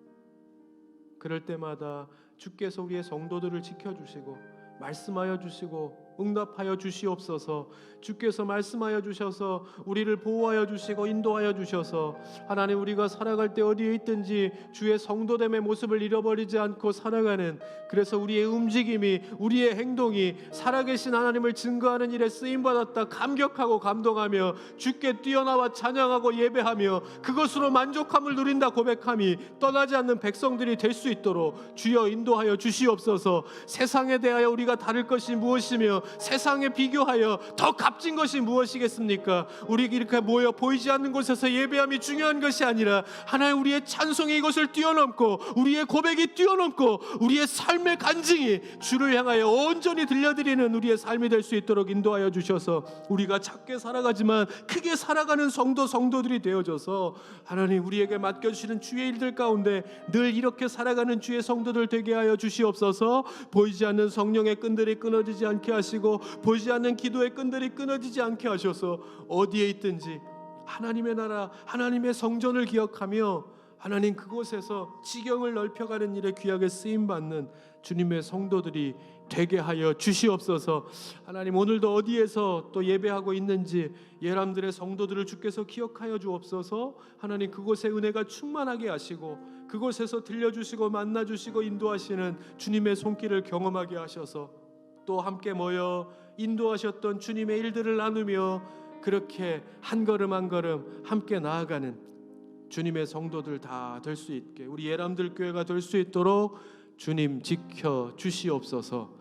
그럴 때마다 주께서 우리의 성도들을 지켜주시고 말씀하여 주시고 응답하여 주시옵소서. 주께서 말씀하여 주셔서 우리를 보호하여 주시고 인도하여 주셔서 하나님 우리가 살아갈 때 어디에 있든지 주의 성도됨의 모습을 잃어버리지 않고 살아가는, 그래서 우리의 움직임이 우리의 행동이 살아계신 하나님을 증거하는 일에 쓰임받았다 감격하고 감동하며 주께 뛰어나와 찬양하고 예배하며 그것으로 만족함을 누린다 고백함이 떠나지 않는 백성들이 될 수 있도록 주여 인도하여 주시옵소서. 세상에 대하여 우리가 다를 것이 무엇이며 세상에 비교하여 더 값진 것이 무엇이겠습니까? 우리 이렇게 모여 보이지 않는 곳에서 예배함이 중요한 것이 아니라 하나님 우리의 찬송이 이것을 뛰어넘고 우리의 고백이 뛰어넘고 우리의 삶의 간증이 주를 향하여 온전히 들려드리는 우리의 삶이 될 수 있도록 인도하여 주셔서 우리가 작게 살아가지만 크게 살아가는 성도들이 되어져서 하나님 우리에게 맡겨주시는 주의 일들 가운데 늘 이렇게 살아가는 주의 성도들 되게 하여 주시옵소서. 보이지 않는 성령의 끈들이 끊어지지 않게 하시고 보이지 않는 기도의 끈들이 끊어지지 않게 하셔서 어디에 있든지 하나님의 나라 하나님의 성전을 기억하며 하나님 그곳에서 지경을 넓혀가는 일에 귀하게 쓰임받는 주님의 성도들이 되게 하여 주시옵소서. 하나님 오늘도 어디에서 또 예배하고 있는지 예람들의 성도들을 주께서 기억하여 주옵소서. 하나님 그곳에 은혜가 충만하게 하시고 그곳에서 들려주시고 만나주시고 인도하시는 주님의 손길을 경험하게 하셔서 또 함께 모여 인도하셨던 주님의 일들을 나누며 그렇게 한 걸음 한 걸음 함께 나아가는 주님의 성도들 다 될 수 있게 우리 예람들 교회가 될 수 있도록 주님 지켜 주시옵소서.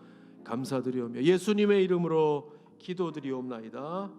감사드리오며 예수님의 이름으로 기도드리옵나이다.